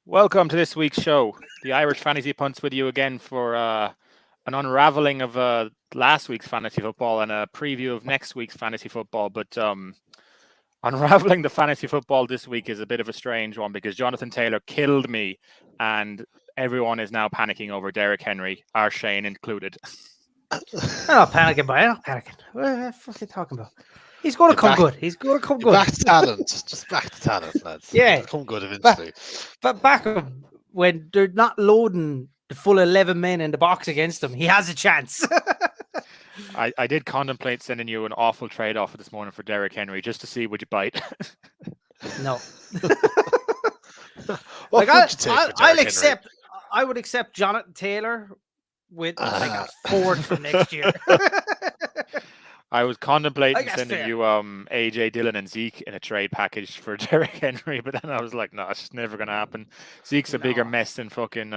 Welcome to this week's show, the Irish Fantasy Punts, with you again for an unraveling of last week's fantasy football and a preview of next week's fantasy football. But unraveling the fantasy football this week is a bit of a strange one because Jonathan Taylor killed me, and everyone is now panicking over Derrick Henry, our Shane included. I'm not panicking, but I'm not panicking. What are you fucking talking about? He's going to come good. He's going to come good. Back to talent. Just back to talent, lads. Yeah. He'll come good eventually. But back when they're not loading the full 11 men in the box against him, he has a chance. I did contemplate sending you an awful trade offer this morning for Derrick Henry just to see would you bite. No. What Like would you take for I'll Derrick accept. I would accept Jonathan Taylor with like a Ford for next year. I was contemplating That's sending fair. you AJ Dillon and Zeke in a trade package for Derrick Henry, but then I was like, no, it's just never going to happen. Zeke's a bigger mess than fucking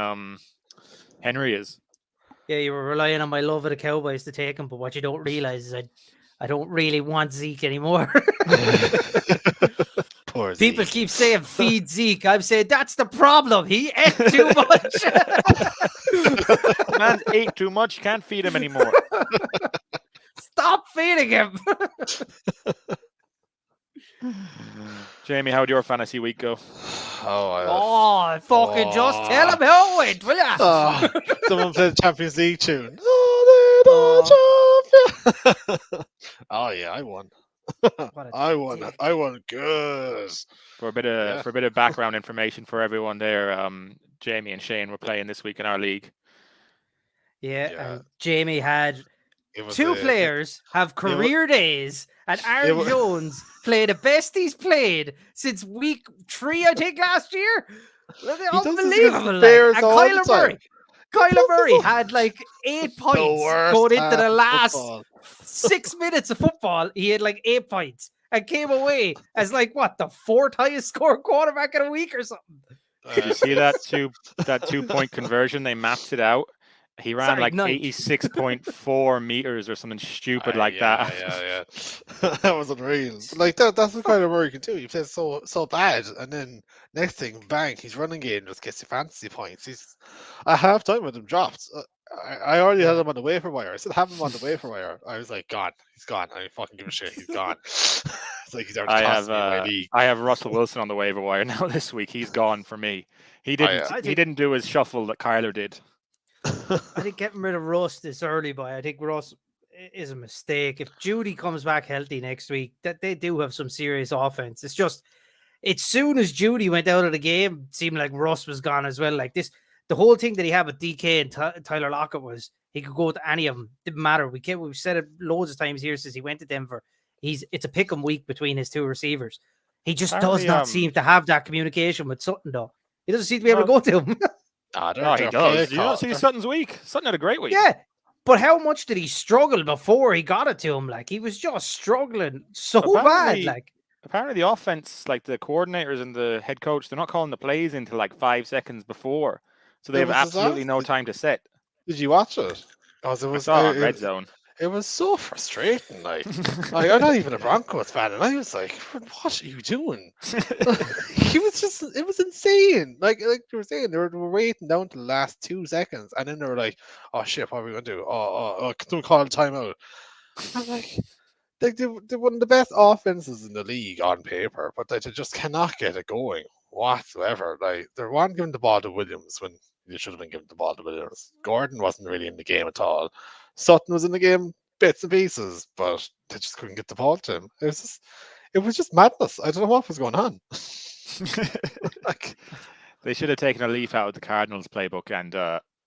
Henry is. Yeah, you were relying on my love of the Cowboys to take him, but what you don't realize is I don't really want Zeke anymore. Poor People Zeke. keep saying feed Zeke. I'm saying that's the problem. He ate too much. Man ate too much, can't feed him anymore. Stop feeding him. Jamie, how'd your fantasy week go? Fucking just tell him how it went, will ya? Someone played the Champions League tune. Oh, they're the champion. Oh yeah, I won. I won good. For a bit of background information for everyone there, Jamie and Shane were playing this week in our league. Yeah, Yeah. and Jamie had It was two a- players have career days, and Aaron wa- Jones played the best he's played since week 3, I think, last year. does this Unbelievable. against Bears And all the Kyler time. Murray. Kyler Murray had like 8 points worst going into half the of last football. 6 minutes of football. He had like 8 points and came away as like what, the 4th highest scored quarterback in a week or something. Did you see that 2-point conversion? They mapped it out. He ran Sorry, like ninth. 86.4 meters or something stupid like that. Yeah. That was unreal. But, like that's what kind of Murray can do. He plays so bad, and then next thing, bang, he's running game just gets you fantasy points. He's at half time with him dropped. I already had him on the waiver wire. I still have him on the waiver wire. I was like, gone. He's gone. I don't fucking give a shit. He's gone. It's like he's already tossed me in my league. I have Russell Wilson on the waiver wire now this week. He's gone for me. He didn't. He didn't do his shuffle that Kyler did. I think getting rid of Russ this early, boy, I think Russ is a mistake. If Judy comes back healthy next week, that they do have some serious offense. It's just, as soon as Judy went out of the game, it seemed like Russ was gone as well. Like this, the whole thing that he had with DK and Tyler Lockett was he could go to any of them. Didn't matter. We've said it loads of times here since he went to Denver. It's a pick 'em week between his two receivers. He just does not seem to have that communication with Sutton, though. He doesn't seem to be able to go to him. Oh, he does. You don't see Sutton's week. Sutton had a great week. Yeah, but how much did he struggle before he got it to him? Like, he was just struggling so bad. Like, apparently the offense, like the coordinators and the head coach, they're not calling the plays until like 5 seconds before, so they have absolutely no time to set. Did you watch it? I saw it on Red Zone. It was so frustrating. Like I'm not even a Broncos fan, and I was like, "What are you doing?" It was insane. Like you were saying, they were waiting down to the last 2 seconds, and then they were like, "Oh shit, what are we gonna do? Oh, can we call a timeout?" I'm like they're one of the best offenses in the league on paper, but they just cannot get it going whatsoever. Like they're one giving the ball to Williams when you should have been giving the ball to Williams. Gordon wasn't really in the game at all. Sutton was in the game, bits and pieces, but they just couldn't get the ball to him. It was just madness. I don't know what was going on. Like, they should have taken a leaf out of the Cardinals playbook and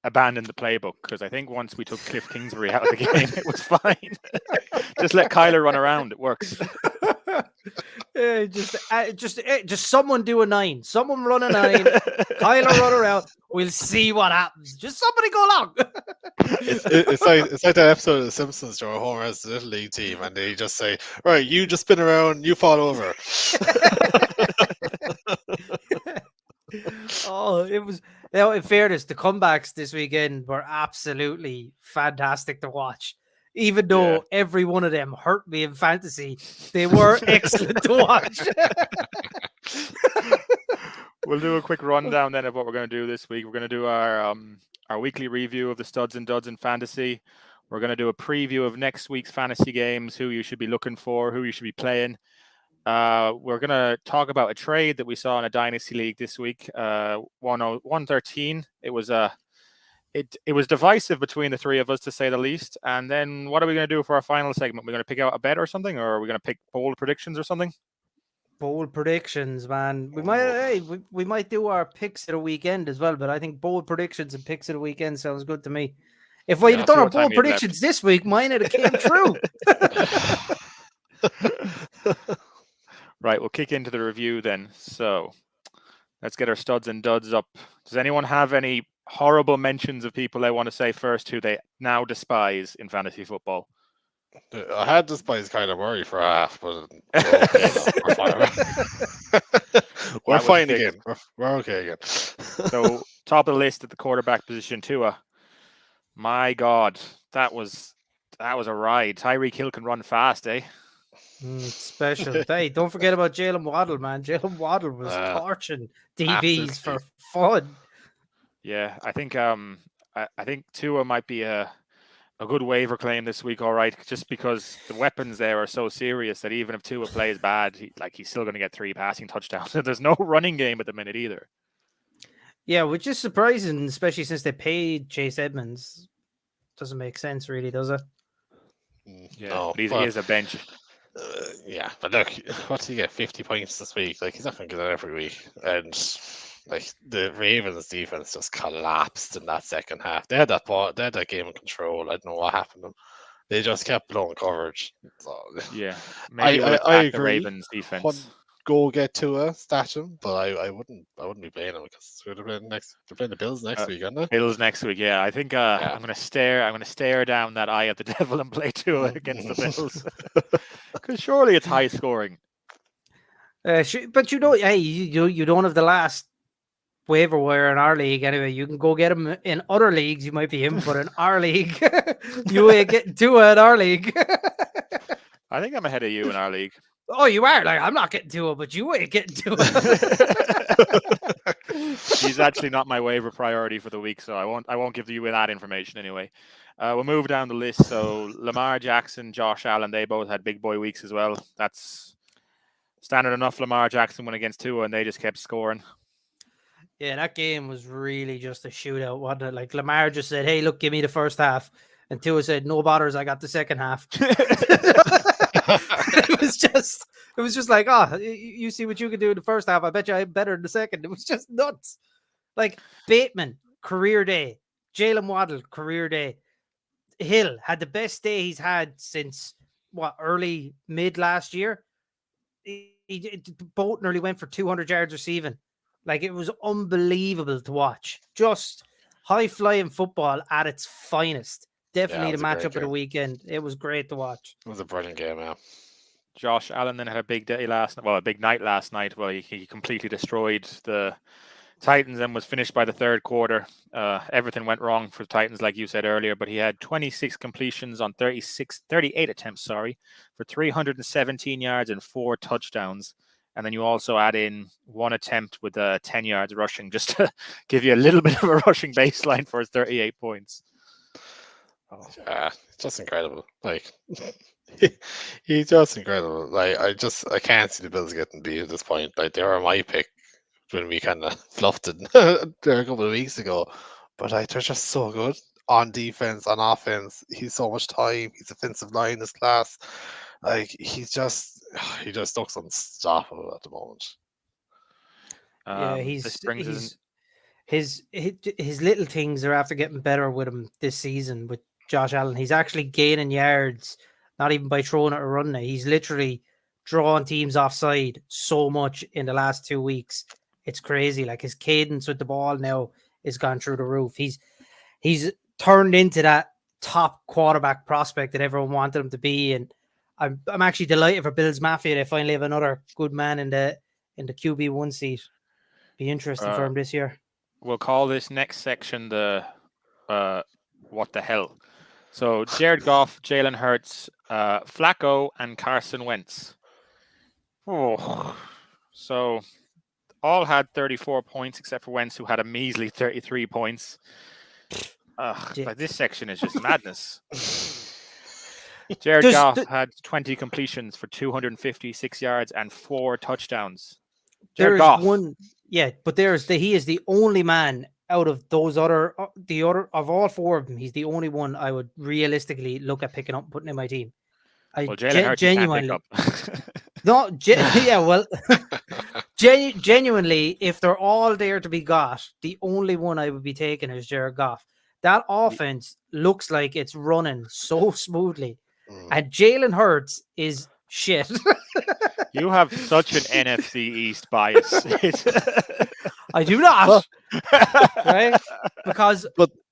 abandoned the playbook, because I think once we took Cliff Kingsbury out of the game, it was fine. Just let Kyler run around. It works. Just someone do a 9. Someone run a 9. Kyler run around. We'll see what happens. Just somebody go along. it's like that episode of The Simpsons where Homer has the Little League team, and they just say, "Right, you just spin around, you fall over." Oh, it was. Now, in fairness, the comebacks this weekend were absolutely fantastic to watch. Even though every one of them hurt me in fantasy, they were excellent to watch. We'll do a quick rundown then of what we're going to do this week. We're going to do our weekly review of the studs and duds in fantasy. We're going to do a preview of next week's fantasy games, who you should be looking for, who you should be playing. We're going to talk about a trade that we saw in a dynasty league this week. 113. It was it was divisive between the three of us, to say the least. And then what are we going to do for our final segment? We're going to pick out a bet or something, or are we going to pick bold predictions or something? Bold predictions, man. We might do our picks of the weekend as well, but I think bold predictions and picks of the weekend sounds good to me. If we'd done our bold predictions this week, mine would have came true. Right, we'll kick into the review then. So let's get our studs and duds up. Does anyone have any horrible mentions of people they want to say first who they now despise in fantasy football? I had despised Kyler Murray for half, but we're okay. We're fine again. We're okay again. So top of the list at the quarterback position, Tua. My God, that was a ride. Tyreek Hill can run fast, eh? Special. Hey, don't forget about Jalen Waddle, man. Jalen Waddle was torching DBs for fun. Yeah, I think Tua might be a good waiver claim this week, all right, just because the weapons there are so serious that even if Tua plays bad, he's still going to get 3 passing touchdowns. There's no running game at the minute either. Yeah, which is surprising, especially since they paid Chase Edmonds. Doesn't make sense, really, does it? Yeah, no, but he is a bench. Yeah, but look, what did he get? 50 points this week. Like, he's not going to get that every week. And like, the Ravens defense just collapsed in that second half. They had that ball, they had that game in control. I don't know what happened to them. They just kept blowing coverage. So, yeah, maybe I agree. The Ravens defense. Go get Tua, stash him, but I wouldn't be playing him because they're playing the Bills next week, aren't they? Bills next week, yeah. I think I'm gonna stare down that eye of the devil and play Tua against the Bills. Because surely it's high scoring. But hey, you don't have the last waiver wire in our league anyway. You can go get him in other leagues. You might be him, but in our league, you ain't getting Tua in our league. I think I'm ahead of you in our league. Oh, you are? Like, I'm not getting Tua, but you ain't getting Tua. He's actually not my waiver priority for the week, so I won't give you that information anyway. We'll move down the list. So Lamar Jackson, Josh Allen, they both had big boy weeks as well. That's standard enough. Lamar Jackson went against Tua, and they just kept scoring. Yeah, that game was really just a shootout, wasn't it? Like, Lamar just said, "Hey, look, give me the first half," and Tua said, "No bothers, I got the second half." It was just like, oh, you see what you can do in the first half. I bet you I'm better in the second. It was just nuts. Like, Bateman, career day. Jalen Waddle, career day. Hill had the best day he's had since mid last year. Both nearly went for 200 yards receiving. Like, it was unbelievable to watch. Just high flying football at its finest. Definitely the matchup of the weekend. It was great to watch. It was a brilliant game, yeah. Josh Allen then had a big day a big night last night. Well, he completely destroyed the Titans and was finished by the third quarter. Everything went wrong for the Titans, like you said earlier, but he had 26 completions on 38 attempts, for 317 yards and 4 touchdowns. And then you also add in 1 attempt with 10 yards rushing, just to give you a little bit of a rushing baseline for his 38 points. Oh. Yeah, just incredible. Like, he's just incredible. Like, I can't see the Bills getting beat at this point. Like, they were my pick when we kind of fluffed it there a couple of weeks ago. But like, they're just so good on defense, on offense. He's so much time. His offensive line is class. Like, he just looks unstoppable at the moment. Yeah, his little things are after getting better with him this season with Josh Allen. He's actually gaining yards, not even by throwing it or running it. He's literally drawing teams offside so much in the last 2 weeks. It's crazy. Like, his cadence with the ball now is gone through the roof. He's turned into that top quarterback prospect that everyone wanted him to be. And I'm actually delighted for Bills Mafia. They finally have another good man in the QB1 seat. Be interesting for him this year. We'll call this next section the what the hell. So Jared Goff, Jalen Hurts, Flacco, and Carson Wentz. Oh, so all had 34 points except for Wentz, who had a measly 33 points. But this section is just madness. Jared Goff had 20 completions for 256 yards and 4 touchdowns. Jared Goff. But he is the only man out of those other of all 4 of them. He's the only one I would realistically look at picking up and putting in my team. Jalen Hurts genuinely can't pick up. Genuinely, if they're all there to be got, the only one I would be taking is Jared Goff. That offense looks like it's running so smoothly, and Jalen Hurts is shit. You have such an NFC East bias. I do not, right? Because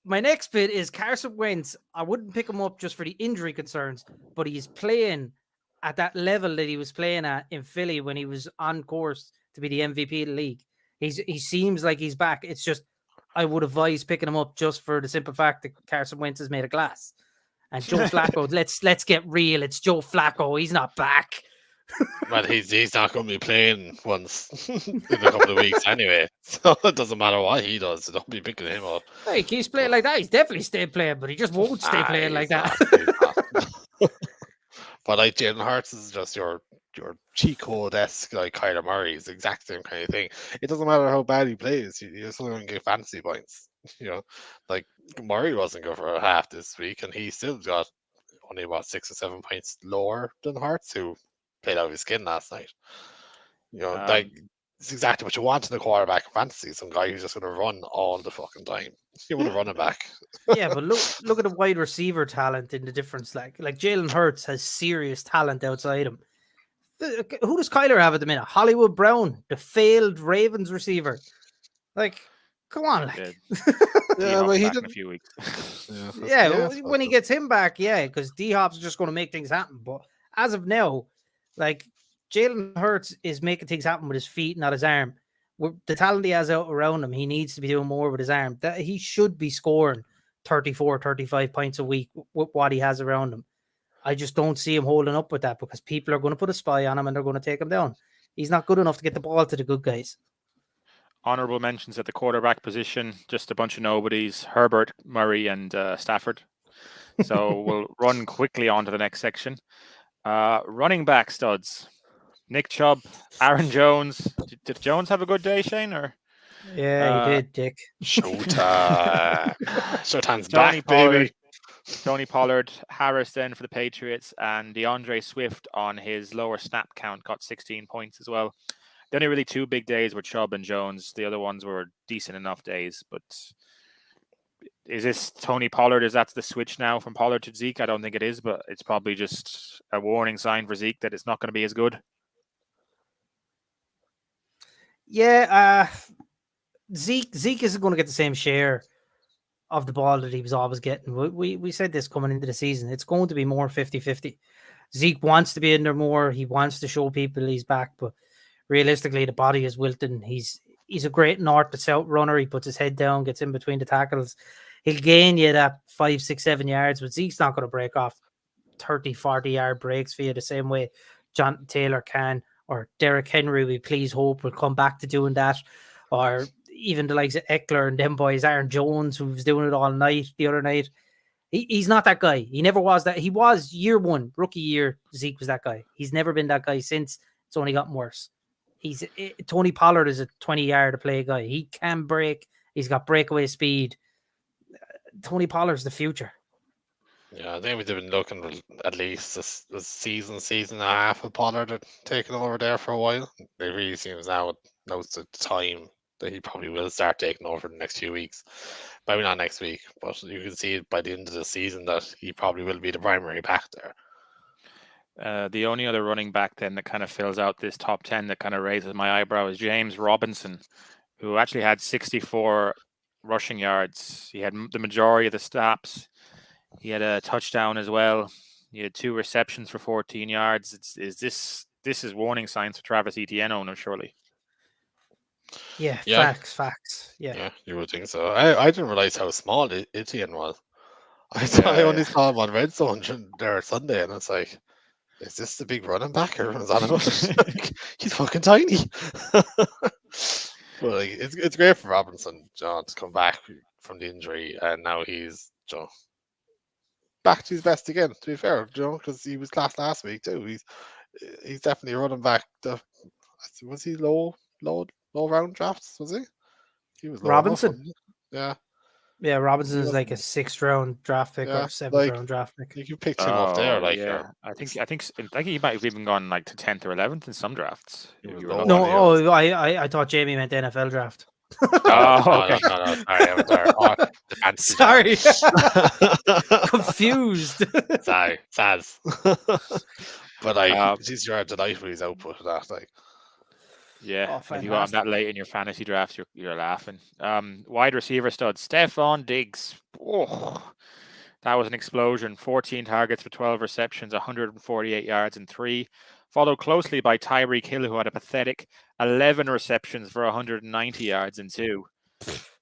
my next bit is Carson Wentz. I wouldn't pick him up just for the injury concerns, but he's playing at that level that he was playing at in Philly when he was on course to be the MVP of the league. He seems like he's back. It's just I would advise picking him up just for the simple fact that Carson Wentz is made of glass. And Joe Flacco, let's get real. It's Joe Flacco. He's not back. Well, he's not going to be playing once in a couple of weeks anyway, so it doesn't matter what he does. So don't be picking him up. Hey, he keeps playing like that. He's definitely staying playing, but he just won't stay playing like that. But like Jalen Hurts is just your cheat code-esque like Kyler Murray. It's the exact same kind of thing. It doesn't matter how bad he plays. You're still going to get fantasy points. Like Murray wasn't good for a half this week, and he still got only 6 or 7 points lower than Hurts, who played out of his skin last night. Like it's exactly what you want in a quarterback in fantasy. Some guy who's just going to run all the fucking time. You want to run it back. Yeah, but look at the wide receiver talent in the difference. Like Jalen Hurts has serious talent outside him. Who does Kyler have at the minute? Hollywood Brown, the failed Ravens receiver. Like, come on, like. Yeah, but he did a few weeks. When he gets him back, because D-Hop's just going to make things happen. But as of now, like Jalen Hurts is making things happen with his feet, not his arm. With the talent he has out around him, he needs to be doing more with his arm. That he should be scoring 34, 35 points a week with what he has around him. I just don't see him holding up with that because people are going to put a spy on him and they're going to take him down. He's not good enough to get the ball to the good guys. Honorable mentions at the quarterback position, just a bunch of nobodies, Herbert, Murray, and Stafford. So we'll run quickly on to the next section. Running back studs. Nick Chubb, Aaron Jones. Did Jones have a good day, Shane? Or yeah, he did, Dick. Showtime. Showtime's back, baby. Tony Pollard, Harris then for the Patriots, and DeAndre Swift on his lower snap count got 16 points as well. The only really 2 big days were Chubb and Jones. The other ones were decent enough days. But is this Tony Pollard? Is that the switch now from Pollard to Zeke? I don't think it is, but it's probably just a warning sign for Zeke that it's not going to be as good. Yeah, Zeke isn't going to get the same share of the ball that he was always getting. We said this coming into the season. It's going to be more 50-50. Zeke wants to be in there more. He wants to show people he's back, but realistically, the body is wilting. He's a great north to south runner. He puts his head down, gets in between the tackles. He'll gain you that 5, 6, 7 yards, but Zeke's not going to break off 30, 40-yard breaks for you the same way Jonathan Taylor can, or Derrick Henry, we please hope will come back to doing that, or even the likes of Eckler and them boys, Aaron Jones, who was doing it all night the other night. He's not that guy. He never was that. He was year one, rookie year. Zeke was that guy. He's never been that guy since. It's only gotten worse. Tony Pollard is a 20-yard a play guy. He can break. He's got breakaway speed. Tony Pollard's the future. Yeah, I think we've been looking at least a season and a half of Pollard taking over there for a while. It really seems now's the time that he probably will start taking over the next few weeks. Maybe not next week, but you can see it by the end of the season that he probably will be the primary back there. The only other running back then that kind of fills out this top 10 that kind of raises my eyebrow is James Robinson, who actually had 64 rushing yards. He had the majority of the stops. He had a touchdown as well. He had 2 receptions for 14 yards. This is warning signs for Travis Etienne owner, surely. Yeah, facts. Yeah, you would think so. I didn't realize how small Etienne was. I only saw him on Red Zone there Sunday, and it's like, is this the big running back? Everyone's on him. He's fucking tiny. But like, it's great for Robinson, John, to come back from the injury, and now he's back to his best again. To be fair, because he was class last week too. He's definitely running back. Was he low round drafts? Was he? He was low enough. Robinson. Wasn't he? Yeah. Yeah, Robinson is like a wasn't- 6th round draft pick or Yeah, a 7th like round draft pick. you picked him up there, like yeah. I think he might have even gone like to 10th or 11th in some drafts. He was You were low. lucky. No, I thought Jamie meant NFL draft. Oh, okay. No, sorry, I was there. Oh, the fantasy Sorry, draft. confused. Sorry, Saz. But like, Um, geez, you're delighted with his output of that. Like, Yeah, Oh, if you got him that late in your fantasy drafts, you're laughing. Wide receiver stud Stephon Diggs. Oh, that was an explosion. 14 targets for 12 receptions, 148 yards and 3. Followed closely by Tyreek Hill, who had a pathetic 11 receptions for 190 yards and 2.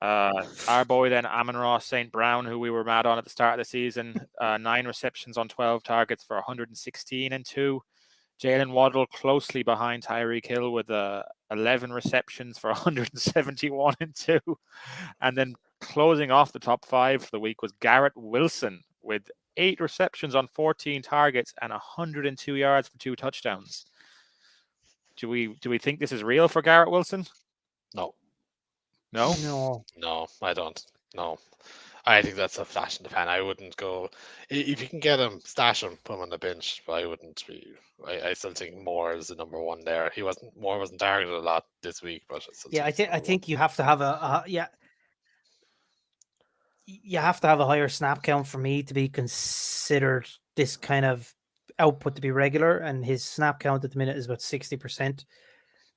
Our boy then, Amon-Ra St. Brown, who we were mad on at the start of the season, 9 receptions on 12 targets for 116 and 2. Jalen Waddle closely behind Tyreek Hill with 11 receptions for 171 and 2. And then closing off the top 5 for the week was Garrett Wilson with 8 receptions on 14 targets and 102 yards for 2 touchdowns. Do we think this is real for Garrett Wilson? no, No. I don't. No. I think that's a flash in the pan. I wouldn't go if you can get him, stash him, put him on the bench. But I wouldn't be. I still think Moore is the number one there. Moore wasn't targeted a lot this week, but Yeah, I think you have to have you have to have a higher snap count for me to be considered this kind of output to be regular, and his snap count at the minute is about 60%.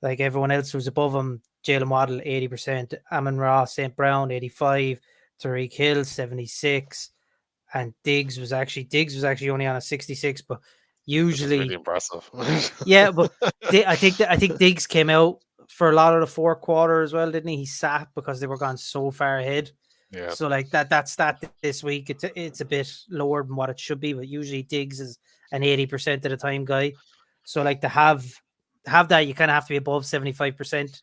Like everyone else who's above him, Jalen Waddle 80%, Amon-Ra St. Brown 85%, Tyreek Hill 76%, and Diggs was actually only on a 66%, but usually really impressive. yeah, but I think Diggs came out for a lot of the 4th quarter as well, didn't he? He sat because they were gone so far ahead. Yeah. So like that stat this week, it's a bit lower than what it should be, but usually Diggs is an 80% of the time guy. So like to have that, you kind of have to be above 75%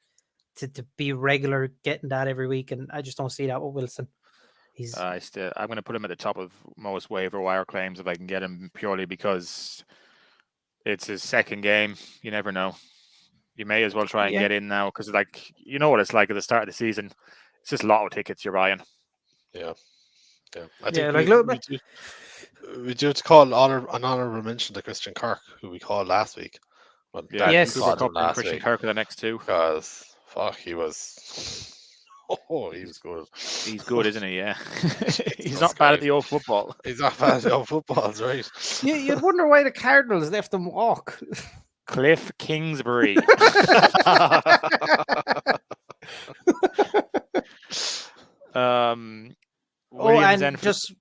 to be regular getting that every week, and I just don't see that with Wilson. I'm going to put him at the top of most waiver wire claims if I can get him, purely because it's his 2nd game. You never know. You may as well try and get in now, because like, you know what it's like at the start of the season. It's just lotto tickets you're buying. Yeah. I think we do have to call an honorable mention to Christian Kirk, who we called last week. Well, yes, Cooper Kupp and Christian Kirk are the next 2. Because he was. Oh, he was good. He's good, isn't he? Yeah. He's not bad at the old football. He's not bad at the old football, right? You'd wonder why the Cardinals left him walk. Cliff Kingsbury. Williams and just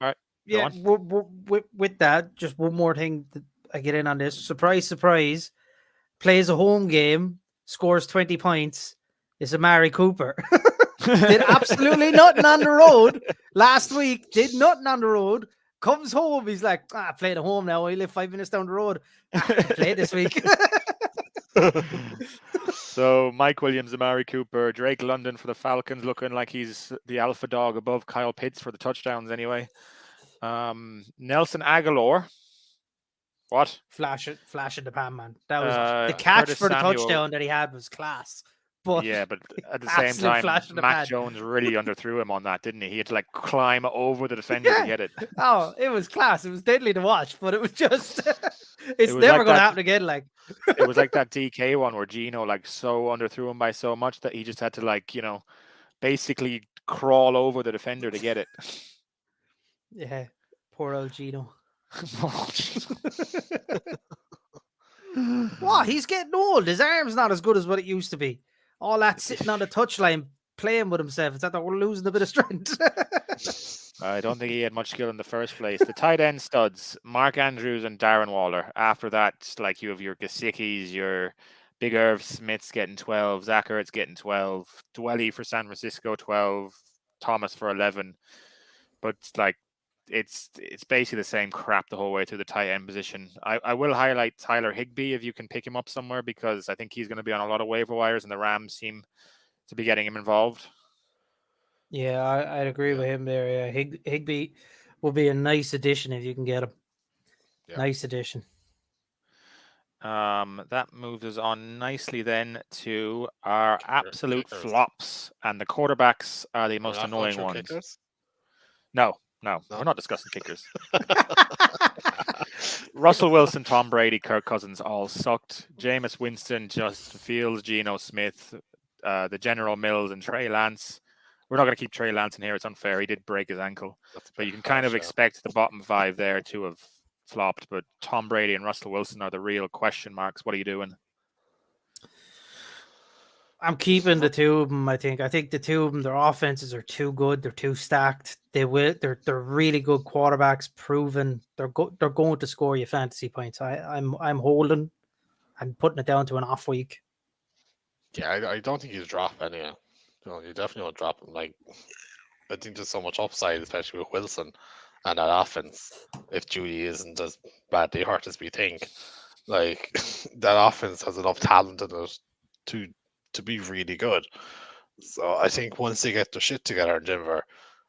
with that, just one more thing that I get in on this. Surprise, plays a home game, scores 20 points. Is Amari Cooper. Did absolutely nothing on the road last week. Did nothing on the road. Comes home. He's like, playing at home now. I live 5 minutes down the road. Play this week. So Mike Williams, Amari Cooper, Drake London for the Falcons, looking like he's the alpha dog above Kyle Pitts for the touchdowns anyway. Nelson Aguilar. What? Flash in the pan, man. That was the catch Curtis for the Samuel. Touchdown that he had was class. But yeah, but at the same time, Mac Jones really underthrew him on that, didn't he? He had to like climb over the defender to get it. Oh, it was class. It was deadly to watch, but it was just it's never going to happen again. Like it was like that DK one where Gino like so underthrew him by so much that he just had to like, you know, basically crawl over the defender to get it. Yeah, poor old Gino. Wow, he's getting old. His arm's not as good as what it used to be. All that sitting on the touchline playing with himself. It's that we're losing a bit of strength. I don't think he had much skill in the first place. The tight end studs, Mark Andrews and Darren Waller. After that, like you have your Gesicki's, your Big Irv Smith's getting 12, Zach Ertz getting 12, Dwelly for San Francisco 12, Thomas for 11. But like it's basically the same crap the whole way through the tight end position. I will highlight Tyler Higbee if you can pick him up somewhere, because I think he's going to be on a lot of waiver wires, and the Rams seem to be getting him involved. Yeah, I'd agree with him there. Yeah, Higbee will be a nice addition if you can get him. Yeah. Nice addition. That moves us on nicely then to our absolute kickers. flops, and the quarterbacks are the We're most not going annoying through ones. kickers? No, No. we're not discussing kickers. Russell Wilson, Tom Brady, Kirk Cousins all sucked. Jameis Winston, Justin Fields, Geno Smith, the General Mills, and Trey Lance. We're not going to keep Trey Lance in here. It's unfair. He did break his ankle. That's a But bit you can kind of harsh, yeah. expect the bottom five there to have flopped. But Tom Brady and Russell Wilson are the real question marks. What are you doing? I'm keeping the two of them. I think the two of them, their offenses are too good. They're too stacked. They're really good quarterbacks. Proven they're going to score you fantasy points. I'm holding. I'm putting it down to an off week. Yeah, I don't think he's drop any. You definitely won't drop him. Like, I think there's so much upside, especially with Wilson and that offense. If Judy isn't as badly hurt as we think, like that offense has enough talent in it to be really good. So I think once they get their shit together in Denver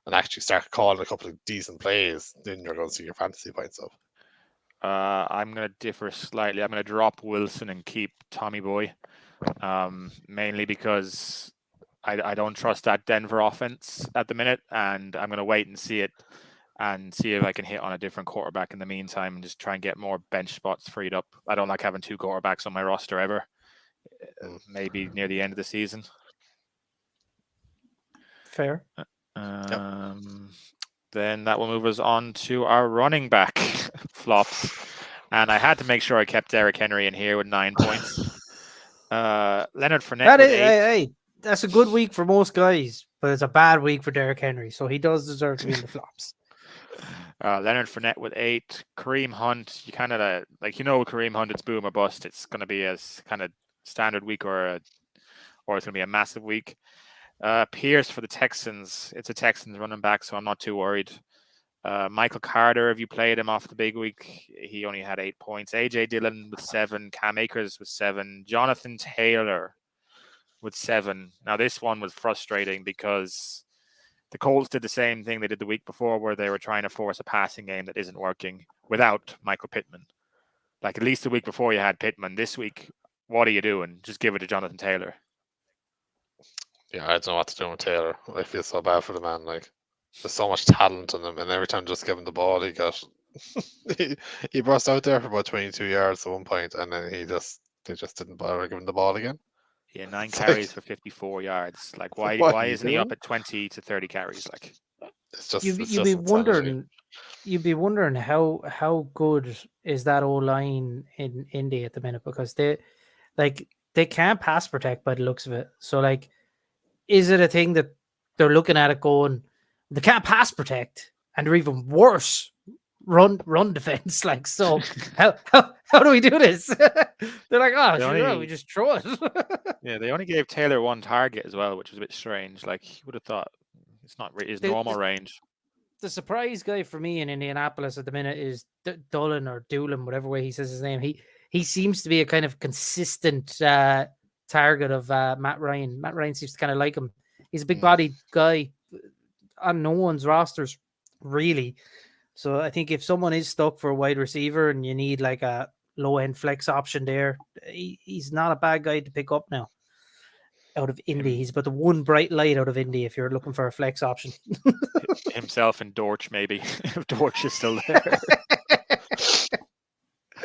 and actually start calling a couple of decent plays, then you're going to see your fantasy points up. I'm going to differ slightly. I'm going to drop Wilson and keep Tommy Boy, mainly because I don't trust that Denver offense at the minute, and I'm going to wait and see it and see if I can hit on a different quarterback in the meantime and just try and get more bench spots freed up. I don't like having two quarterbacks on my roster ever. Maybe near the end of the season. Fair. Then that will move us on to our running back flops. And I had to make sure I kept Derrick Henry in here with 9 points. Leonard Fournette with 8. Hey, that's a good week for most guys, but it's a bad week for Derrick Henry, so he does deserve to be in the flops. Leonard Fournette with 8. Kareem Hunt, you kind of Kareem Hunt, it's boom or bust. It's going to be a kind of standard week or it's going to be a massive week. Pierce for the Texans. It's a Texans running back, so I'm not too worried. Michael Carter, if you played him off the big week, he only had 8 points. AJ Dillon with 7. Cam Akers with 7. Jonathan Taylor with 7. Now, this one was frustrating because the Colts did the same thing they did the week before, where they were trying to force a passing game that isn't working without Michael Pittman. Like, at least the week before you had Pittman. This week, what are you doing? Just give it to Jonathan Taylor. Yeah, I don't know what to do with Taylor. I feel so bad for the man. Like, there's so much talent in him, and every time just give him the ball, he got he burst out there for about 22 yards at one point, and then they just didn't bother giving the ball again. Yeah, 9 carries for 54 yards. Like, why isn't he up at 20 to 30 carries? Like, it's just you'd be wondering how good is that O-line in Indy at the minute, because they can't pass protect by the looks of it. So, like, is it a thing that they're looking at it going, they can't pass protect, and they're even worse run defense? Like, so how do we do this? They're like, we just throw it. Yeah, they only gave Taylor 1 target as well, which was a bit strange. Like, you would have thought it's not his normal range. The surprise guy for me in Indianapolis at the minute is Dolan or Doolin, whatever way he says his name. He seems to be a kind of consistent target of Matt Ryan. Matt Ryan seems to kind of like him. He's a big-bodied guy on no one's rosters, really. So I think if someone is stuck for a wide receiver and you need like a low-end flex option there, he's not a bad guy to pick up now. Out of Indy, he's about the one bright light out of Indy if you're looking for a flex option. Himself and Dortch, maybe, if Dortch is still there.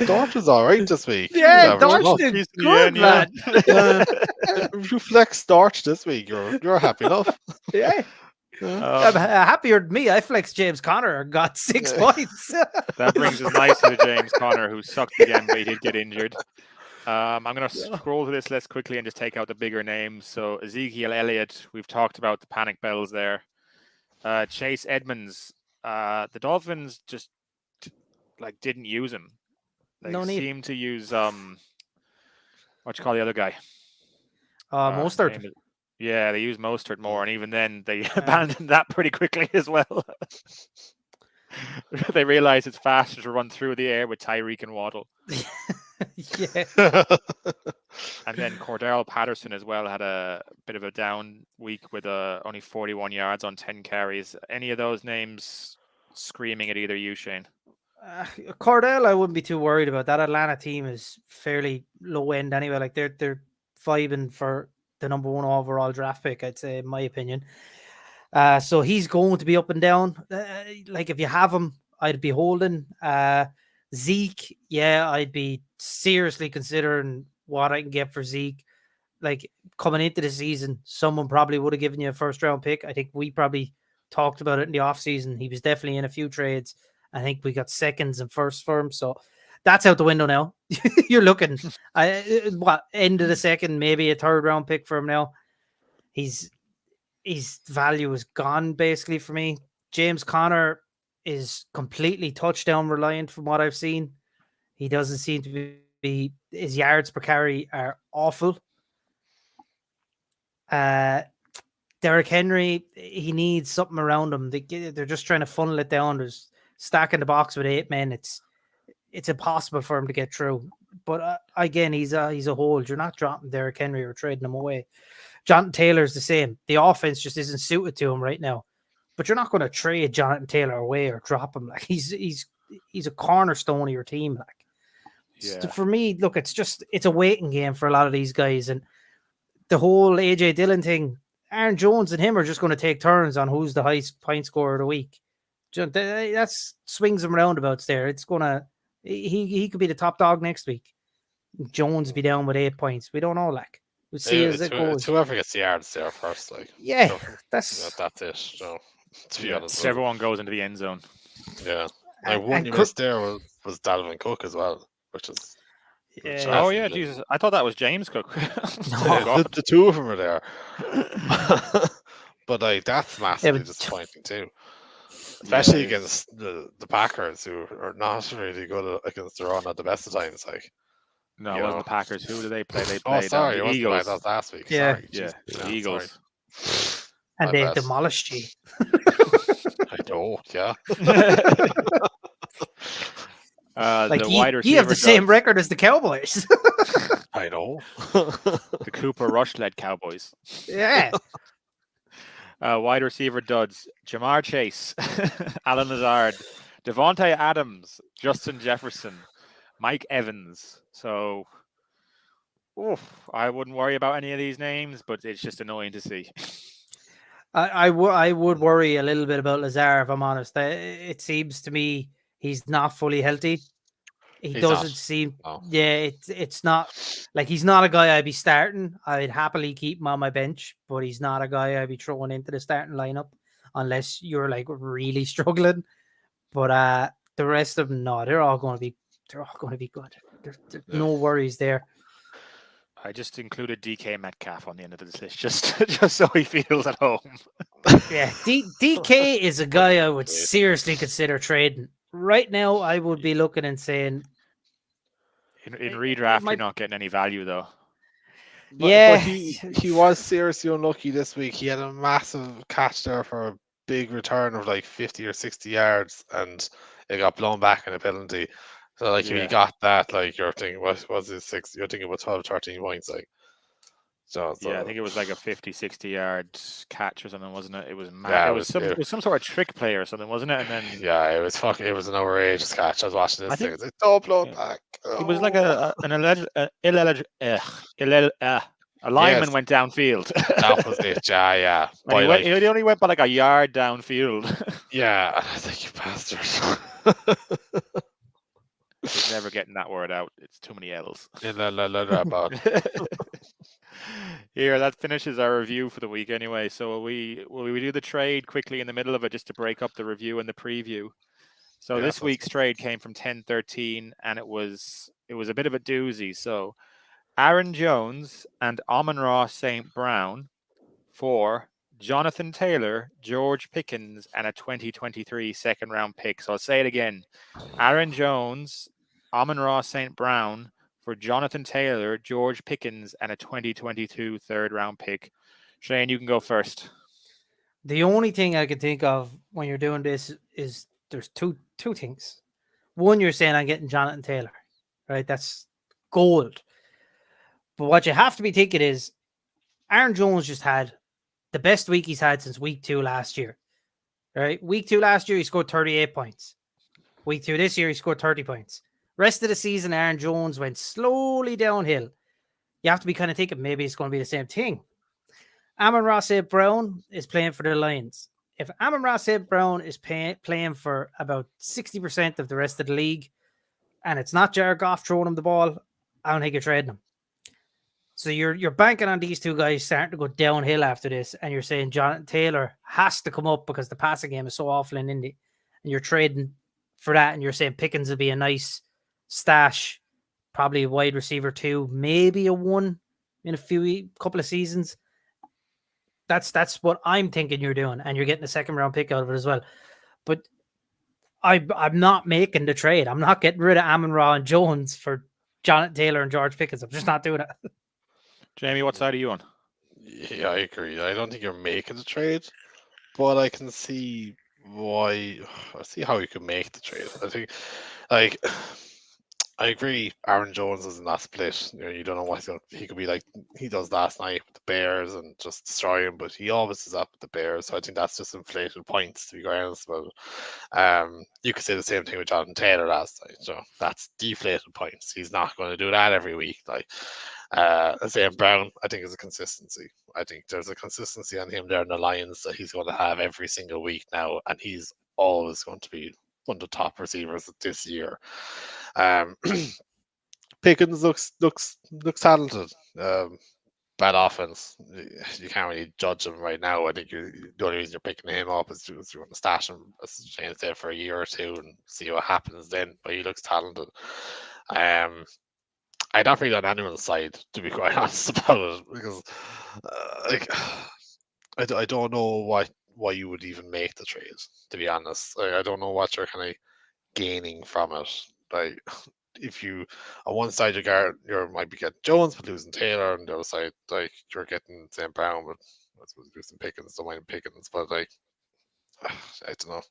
Dortch was all right this week. Yeah, Dortch did good, man. If you flex Dortch this week, you're happy enough. Yeah. I'm happier than me. I flexed James Conner and got 6 points. That brings us nicely to James Conner, who sucked again, but he did get injured. I'm going to scroll through this list quickly and just take out the bigger names. So Ezekiel Elliott, we've talked about the panic bells there. Chase Edmonds, the Dolphins just didn't use him. They seemed to use what you call the other guy? Mostert. Yeah, they use Mostert more, and even then they abandoned that pretty quickly as well. They realized it's faster to run through the air with Tyreek and Waddle. Yeah. And then Cordell Patterson as well had a bit of a down week with only 41 yards on 10 carries. Any of those names screaming at either you, Shane? Cordell, I wouldn't be too worried about. That Atlanta team is fairly low end anyway. Like they're vibing for the number 1 overall draft pick, I'd say, in my opinion. So he's going to be up and down. Like if you have him, I'd be holding. Zeke, yeah, I'd be seriously considering what I can get for Zeke. Like coming into the season, someone probably would have given you a first round pick. I think we probably talked about it in the offseason. He was definitely in a few trades. I think we got seconds and first for him. So that's out the window now. You're looking end of the second, maybe a third round pick for him now. His value is gone basically for me. James Conner is completely touchdown reliant from what I've seen. He doesn't seem to be his yards per carry are awful. Derrick Henry, he needs something around him. They're just trying to funnel it down. There's stacking the box with 8 men. It's impossible for him to get through. But again, he's a hold. You're not dropping Derrick Henry or trading him away. Jonathan Taylor's the same. The offense just isn't suited to him right now. But you're not going to trade Jonathan Taylor away or drop him. Like he's a cornerstone of your team. Like for me, look, it's a waiting game for a lot of these guys. And the whole AJ Dillon thing, Aaron Jones and him are just going to take turns on who's the highest point scorer of the week. That's swings and roundabouts there. It's gonna he could be the top dog next week. Jones be down with 8 points. We don't know. Like we'll see as it goes. It's whoever gets the yards there first. Like that's it. So to be honest, everyone goes into the end zone. Yeah, one you missed there was Dalvin Cook as well, which is. Oh yeah, Jesus! I thought that was James Cook. The two of them are there, but like that's massively disappointing too, especially against the Packers, who are not really good against their own at the best of times. Like, no, it wasn't the Packers. Who did they play? They played the Eagles. That was last week. Yeah, the Eagles. And they demolished you. I know. Yeah. You have the same record as the Cowboys. I know. The Cooper Rush-led Cowboys. Yeah. Wide receiver duds: Jamar Chase, Alan Lazard, Devontae Adams, Justin Jefferson, Mike Evans. So, I wouldn't worry about any of these names, but it's just annoying to see. I would worry a little bit about Lazard, if I'm honest. It seems to me he's not fully healthy. He doesn't seem. No. Yeah, it's not like he's not a guy I'd be starting. I'd happily keep him on my bench, but he's not a guy I'd be throwing into the starting lineup unless you're like really struggling. But the rest of them, no, they're all going to be good. There's no worries there. I just included DK Metcalf on the end of this list just so he feels at home. Yeah, DK is a guy I would seriously consider trading. Right now, I would be looking and saying... In redraft, you're not getting any value, though. But he was seriously unlucky this week. He had a massive catch there for a big return of like 50 or 60 yards, and it got blown back in a penalty. So, like, if you got that, like, you're thinking, what was it, 6? You're thinking about 12, 13 points, like. So, yeah, I think it was like a 50, 60 yard catch or something, wasn't it? It was mad. Yeah, it was some sort of trick play or something, wasn't it? And then it was an outrageous catch. I was watching this thing. It's like, don't blow it back. Oh. It was like a lineman went downfield. That was it. Yeah. He only went by like a yard downfield. Yeah, I think you bastard. He's never getting that word out. It's too many L's. Here, that finishes our review for the week anyway. So will we do the trade quickly in the middle of it just to break up the review and the preview? So this week's trade came from 1013, and it was a bit of a doozy. So Aaron Jones and Amon-Ra St. Brown for Jonathan Taylor, George Pickens, and a 2023 second-round pick. So I'll say it again. Aaron Jones, Amon-Ra St. Brown for Jonathan Taylor, George Pickens, and a 2022 third-round pick. Shane, you can go first. The only thing I can think of when you're doing this is there's two things. One, you're saying I'm getting Jonathan Taylor, right? That's gold. But what you have to be thinking is Aaron Jones just had the best week he's had since week 2 last year. Right? Week 2 last year, he scored 38 points. Week 2 this year, he scored 30 points. Rest of the season, Aaron Jones went slowly downhill. You have to be kind of thinking maybe it's going to be the same thing. Amon-Ra St. Brown is playing for the Lions. If Amon-Ra St. Brown is playing for about 60% of the rest of the league, and it's not Jared Goff throwing him the ball, I don't think you're trading him. So you're banking on these two guys starting to go downhill after this, and you're saying Jonathan Taylor has to come up because the passing game is so awful in Indy, and you're trading for that, and you're saying Pickens will be a nice stash, probably a wide receiver 2, maybe a 1 in a couple of seasons. That's what I'm thinking you're doing, and you're getting a second round pick out of it as well. But I'm not making the trade. I'm not getting rid of Amon-Ra and Jones for Jonathan Taylor and George Pickens. I'm just not doing it. Jamie, what side are you on? Yeah, I agree. I don't think you're making the trade, but I can see why. I see how you could make the trade. I think, like, I agree. Aaron Jones is in that split. You don't know what he could be like. He does last night with the Bears and just destroy him, but he always is up with the Bears. So I think that's just inflated points, to be quite honest about it. You could say the same thing with Jonathan Taylor last night. So that's deflated points. He's not going to do that every week. Like St. Brown, I think is a consistency. I think there's a consistency on him there in the Lions that he's going to have every single week now, and he's always going to be one of the top receivers this year. Pickens looks talented. Bad offense. You can't really judge him right now. I think the only reason you're picking him up is you're going to stash him, as Shane said, for a year or two and see what happens then. But he looks talented. I'd not really on anyone's side, to be quite honest about it, because I don't know why you would even make the trade. To be honest, I don't know what you're kind of gaining from it. Like, if you on one side you might be getting Jones but losing Taylor, and the other side like you're getting St. Brown but I suppose losing Pickens, don't mind Pickens, but like I don't know.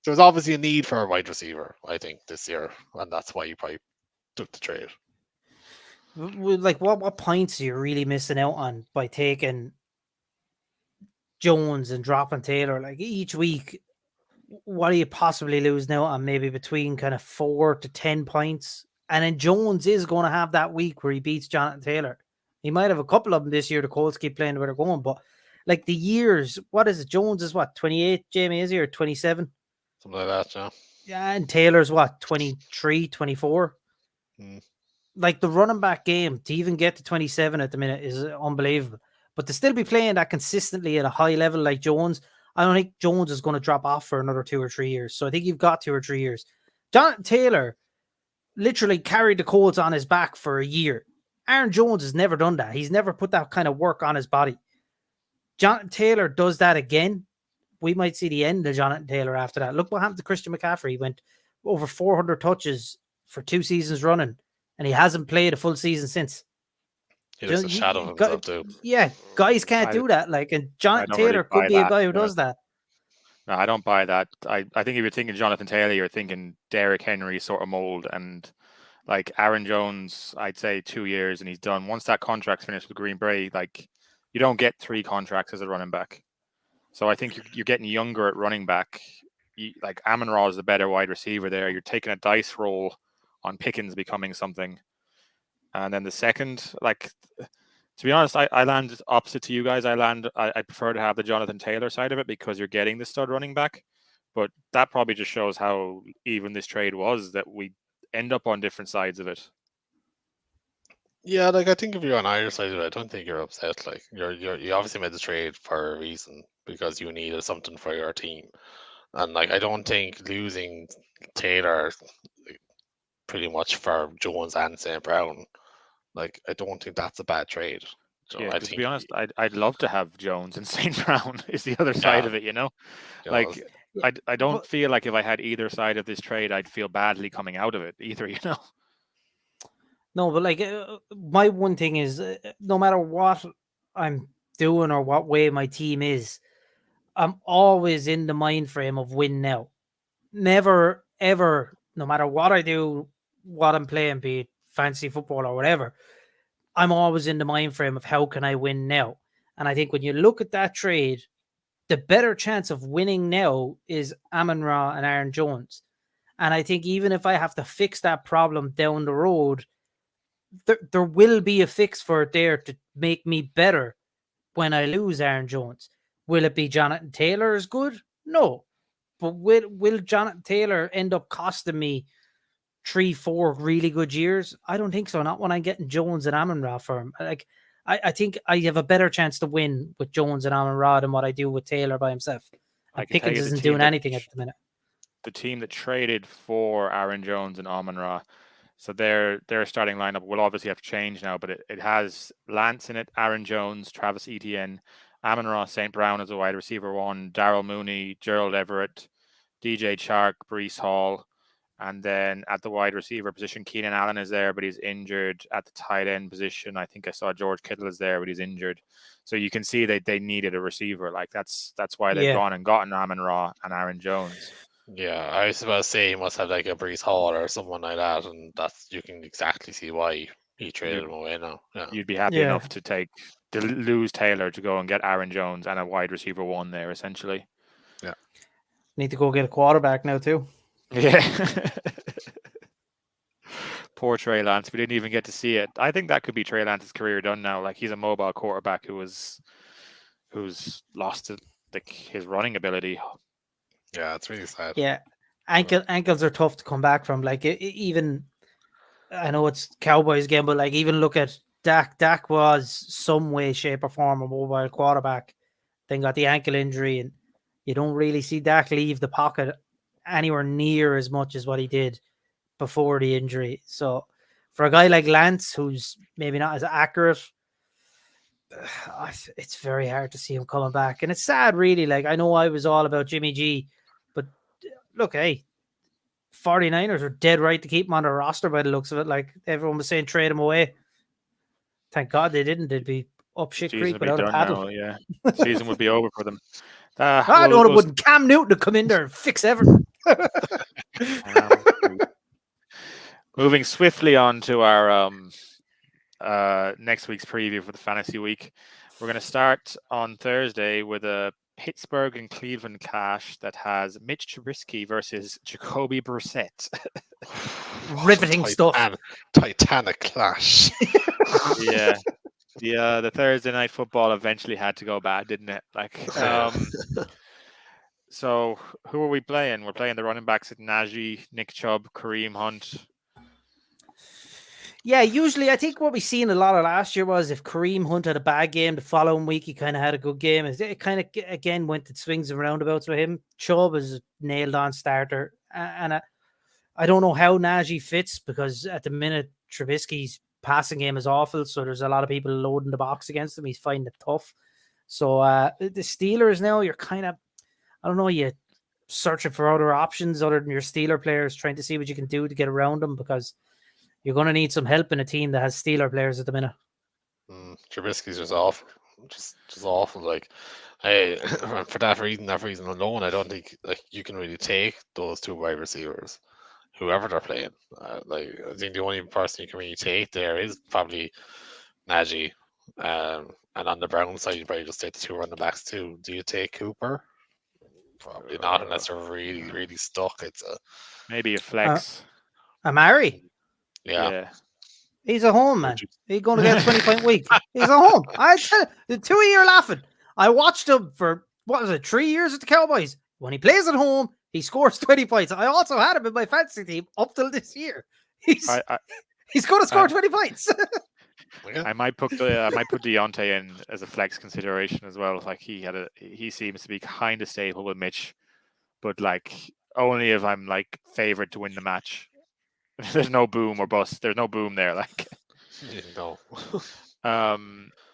There's obviously a need for a wide receiver, I think, this year, and that's why you probably took the trade. Like, what points are you really missing out on by taking Jones and dropping Taylor? Like, each week, what are you possibly losing out on? Maybe between kind of 4 to 10 points. And then Jones is going to have that week where he beats Jonathan Taylor. He might have a couple of them this year. The Colts keep playing where they're going. But like the years, what is it? Jones is what, 28, Jamie, is he, or 27? Something like that, yeah. Yeah, and Taylor's what, 23, 24? Like, the running back game to even get to 27 at the minute is unbelievable. But to still be playing that consistently at a high level like Jones, I don't think Jones is going to drop off for another 2 or 3 years. So I think you've got 2 or 3 years. Jonathan Taylor literally carried the Colts on his back for a year. Aaron Jones has never done that. He's never put that kind of work on his body. Jonathan Taylor does that again. We might see the end of Jonathan Taylor after that. Look what happened to Christian McCaffrey. He went over 400 touches for 2 seasons running, and he hasn't played a full season since. He looks a shadow of himself too. Yeah, guys can't do that. Like, and Jonathan Taylor could be a guy who does that. No, I don't buy that. I think if you're thinking Jonathan Taylor, you're thinking Derrick Henry sort of mold, and like Aaron Jones, I'd say 2 years and he's done. Once that contract's finished with Green Bay, like, you don't get 3 contracts as a running back. So I think you're getting younger at running back. Like, Amon-Ra is the better wide receiver there. You're taking a dice roll on Pickens becoming something. And then the second, like, to be honest, I land opposite to you guys. I prefer to have the Jonathan Taylor side of it because you're getting the stud running back. But that probably just shows how even this trade was, that we end up on different sides of it. Yeah, like, I think if you're on either side of it, I don't think you're upset. Like, you obviously made the trade for a reason, because you needed something for your team. And like, I don't think losing Taylor pretty much for Jones and St. Brown, like, I don't think that's a bad trade. So yeah, to be honest, I'd love to have Jones and St. Brown is the other side of it, you know? Like, I don't feel like if I had either side of this trade, I'd feel badly coming out of it either, you know? No, but like, my one thing is, no matter what I'm doing or what way my team is, I'm always in the mind frame of win now. Never, ever, no matter what I do, what I'm playing, be it fantasy football or whatever, I'm always in the mind frame of how can I win now? And I think when you look at that trade, the better chance of winning now is Amon-Ra and Aaron Jones. And I think even if I have to fix that problem down the road, there will be a fix for it there to make me better when I lose Aaron Jones. Will it be Jonathan Taylor is good? No. But will Jonathan Taylor end up costing me 3-4 really good years? I don't think so. Not when I'm getting Jones and Amon-Ra for him. Like I think I have a better chance to win with Jones and Amon-Ra than what I do with Taylor by himself. And Pickens isn't doing anything at the minute. The team that traded for Aaron Jones and Amon-Ra, so their starting lineup will obviously have to change now, but it has Lance in it, Aaron Jones, Travis Etienne, Amon-Ra St. Brown as a wide receiver 1, Darrell Mooney, Gerald Everett, DJ Chark, Breece Hall, and then at the wide receiver position, Keenan Allen is there, but he's injured. At the tight end position, I think I saw George Kittle is there, but he's injured. So you can see that they needed a receiver. Like that's why they've gone and gotten Amon-Ra and Aaron Jones. Yeah, I was about to say he must have like a Breece Hall or someone like that, and that's you can exactly see why he traded him away now. Yeah. You'd be happy enough to lose Taylor to go and get Aaron Jones and a wide receiver 1 there, essentially. Yeah. Need to go get a quarterback now too. Yeah. Poor Trey Lance. We didn't even get to see it. I think that could be Trey Lance's career done now. Like he's a mobile quarterback who's lost his running ability. Yeah, it's really sad. Yeah, ankles are tough to come back from. Like even, I know it's Cowboys game, but like even look at Dak. Dak was some way, shape, or form a mobile quarterback. Then got the ankle injury, and you don't really see Dak leave the pocket anywhere near as much as what he did before the injury. So for a guy like Lance, who's maybe not as accurate, it's very hard to see him coming back. And it's sad, really. Like I know I was all about Jimmy G, but look, hey, 49ers are dead right to keep him on their roster by the looks of it. Like everyone was saying, trade him away. Thank God they didn't. They'd be up shit creek without a paddle. Now, yeah, season would be over for them. No, it wouldn't. Cam Newton to come in there and fix everything. Moving swiftly on to our next week's preview for the fantasy week. We're going to start on Thursday with a Pittsburgh and Cleveland clash that has Mitch Trubisky versus Jacoby Brissett. Riveting stuff. Titanic clash. Yeah. The Thursday night football eventually had to go bad, didn't it? Like, so who are we playing? We're playing the running backs at Najee, Nick Chubb, Kareem Hunt. Yeah, usually I think what we seen a lot of last year was if Kareem Hunt had a bad game, the following week he kind of had a good game. It kind of again went to swings and roundabouts with him. Chubb is a nailed on starter, and I don't know how Najee fits because at the minute Trubisky's passing game is awful, so there's a lot of people loading the box against him. He's finding it tough. So the Steelers now, you're kind of, I don't know, you're searching for other options other than your Steeler players, trying to see what you can do to get around them because you're going to need some help in a team that has Steeler players at the minute. Trubisky's just awful. Just awful. Like, hey, for that reason alone, I don't think like you can really take those two wide receivers, whoever they're playing. Like, I think the only person you can really take there is probably Najee. And on the Brown side, you probably just take the two running backs too. Do you take Cooper? Probably not, unless they're really, really stuck. It's maybe a flex. Amari. Yeah. He's a home, man. He's going to get a 20-point week. He's a home. I tell you, the 2 year laughing. I watched him for, 3 years at the Cowboys. When he plays at home, he scores 20 points. I also had him in my fantasy team up till this year. He's going to score 20 points. I might put Deontay in as a flex consideration as well. Like he seems to be kind of stable with Mitch, but like only if I'm like favored to win the match. There's no boom or bust. There's no boom there. Like, no.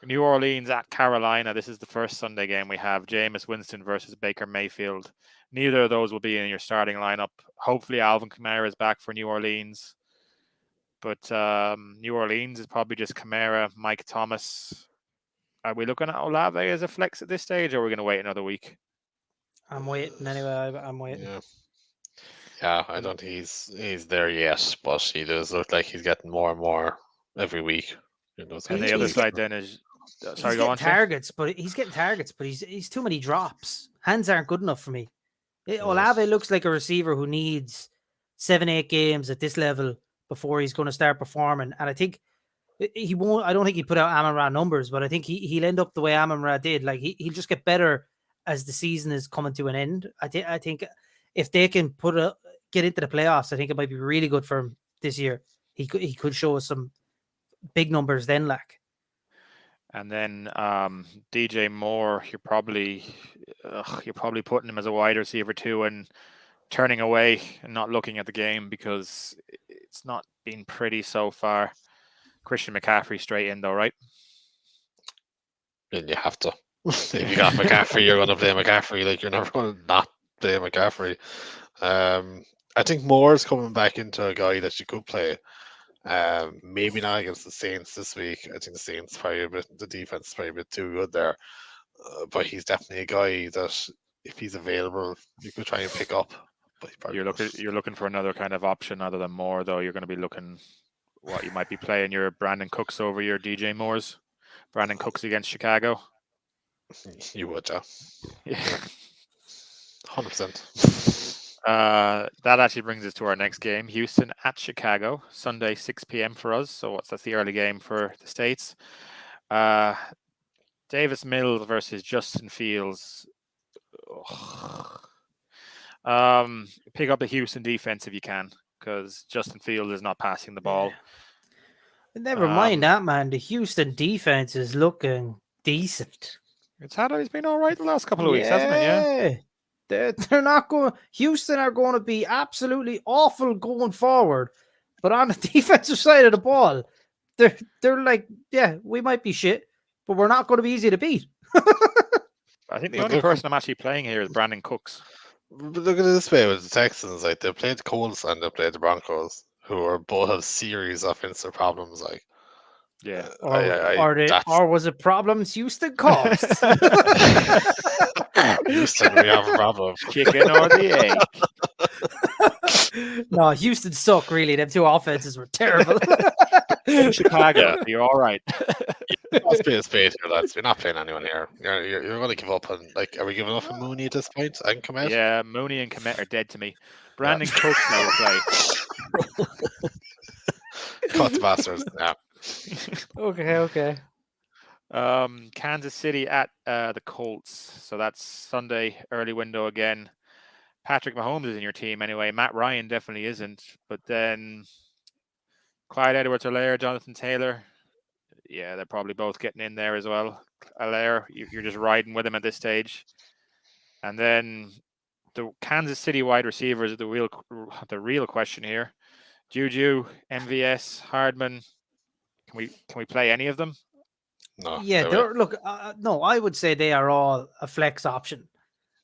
New Orleans at Carolina. This is the first Sunday game we have. Jameis Winston versus Baker Mayfield. Neither of those will be in your starting lineup. Hopefully, Alvin Kamara is back for New Orleans. But New Orleans is probably just Kamara, Mike Thomas. Are we looking at Olave as a flex at this stage, or are we going to wait another week? I'm waiting anyway. I'm waiting. Yeah, Yeah, I don't think he's there yet, but he does look like he's getting more and more every week. And the other side then is sorry, go on. Targets, but he's getting targets, but he's too many drops. Hands aren't good enough for me. Olave looks like a receiver who needs 7-8 games at this level before he's going to start performing. And I think he won't. I don't think he put out Amon-Ra numbers, but I think he'll end up the way Amon-Ra did. Like he'll just get better as the season is coming to an end. I think if they can get into the playoffs, I think it might be really good for him this year. He could show us some big numbers then, like. And then DJ Moore, you're probably putting him as a wide receiver too, and turning away and not looking at the game because it's not been pretty so far. Christian McCaffrey straight in though, right? And you have to. If you got McCaffrey, you're going to play McCaffrey. Like, you're never going to not play McCaffrey. I think Moore's coming back into a guy that you could play. Maybe not against the Saints this week. I think the defense is probably a bit too good there. But he's definitely a guy that if he's available, you could try and pick up. But you're looking for another kind of option other than Moore, though. You're going to be looking what you might be playing your Brandon Cooks over your DJ Moores. Brandon Cooks against Chicago. You would, yeah. 100%. That actually brings us to our next game. Houston at Chicago, Sunday, 6 p.m. for us. So that's the early game for the States. Davis Mills versus Justin Fields. Pick up the Houston defense if you can, because Justin Fields is not passing the ball. Never mind that, man. The Houston defense is looking decent. He's been all right the last couple of weeks, hasn't it? Yeah. They're not going. Houston are going to be absolutely awful going forward, but on the defensive side of the ball, they're like, yeah, we might be shit, but we're not going to be easy to beat. I think the only person I'm actually playing here is Brandon Cooks. But look at it this way with the Texans: like, they played the Colts and they played the Broncos, who are both have serious offensive problems. Like, yeah, or was it problems Houston caused? Houston, we have a problem. Chicken or the egg? No, Houston suck. Really, them two offenses were terrible. Chicago, you're all right. Let's play a spade here, lads. We're not playing anyone here. You're going to give up on, like, are we giving up on Mooney at this point? And Komet? Yeah, Mooney and Komet are dead to me. Brandon Cooks now will play. Cut the bastards. Yeah. Okay. Kansas City at the Colts. So that's Sunday, early window again. Patrick Mahomes is in your team anyway. Matt Ryan definitely isn't. But then Clyde Edwards-Helaire, Jonathan Taylor. Yeah, they're probably both getting in there as well. Helaire, you're just riding with him at this stage. And then the Kansas City wide receivers are the real question here. Juju, MVS, Hardman. Can we play any of them? No. Yeah, no, I would say they are all a flex option.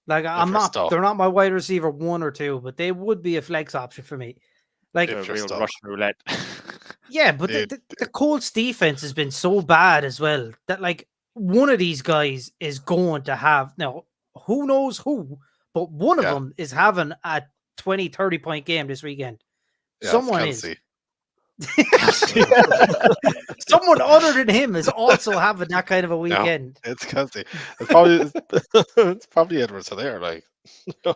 Like, they're not my wide receiver 1 or 2, but they would be a flex option for me. Like a real Russian roulette. Yeah, but the Colts defense has been so bad as well that, like, one of these guys is going to have, now, who knows who, but one of them is having a 20, 30-point game this weekend. Yeah, someone is. Someone other than him is also having that kind of a weekend. No, it's Kelsey. It's probably Edwards-Helaire, like. Yeah,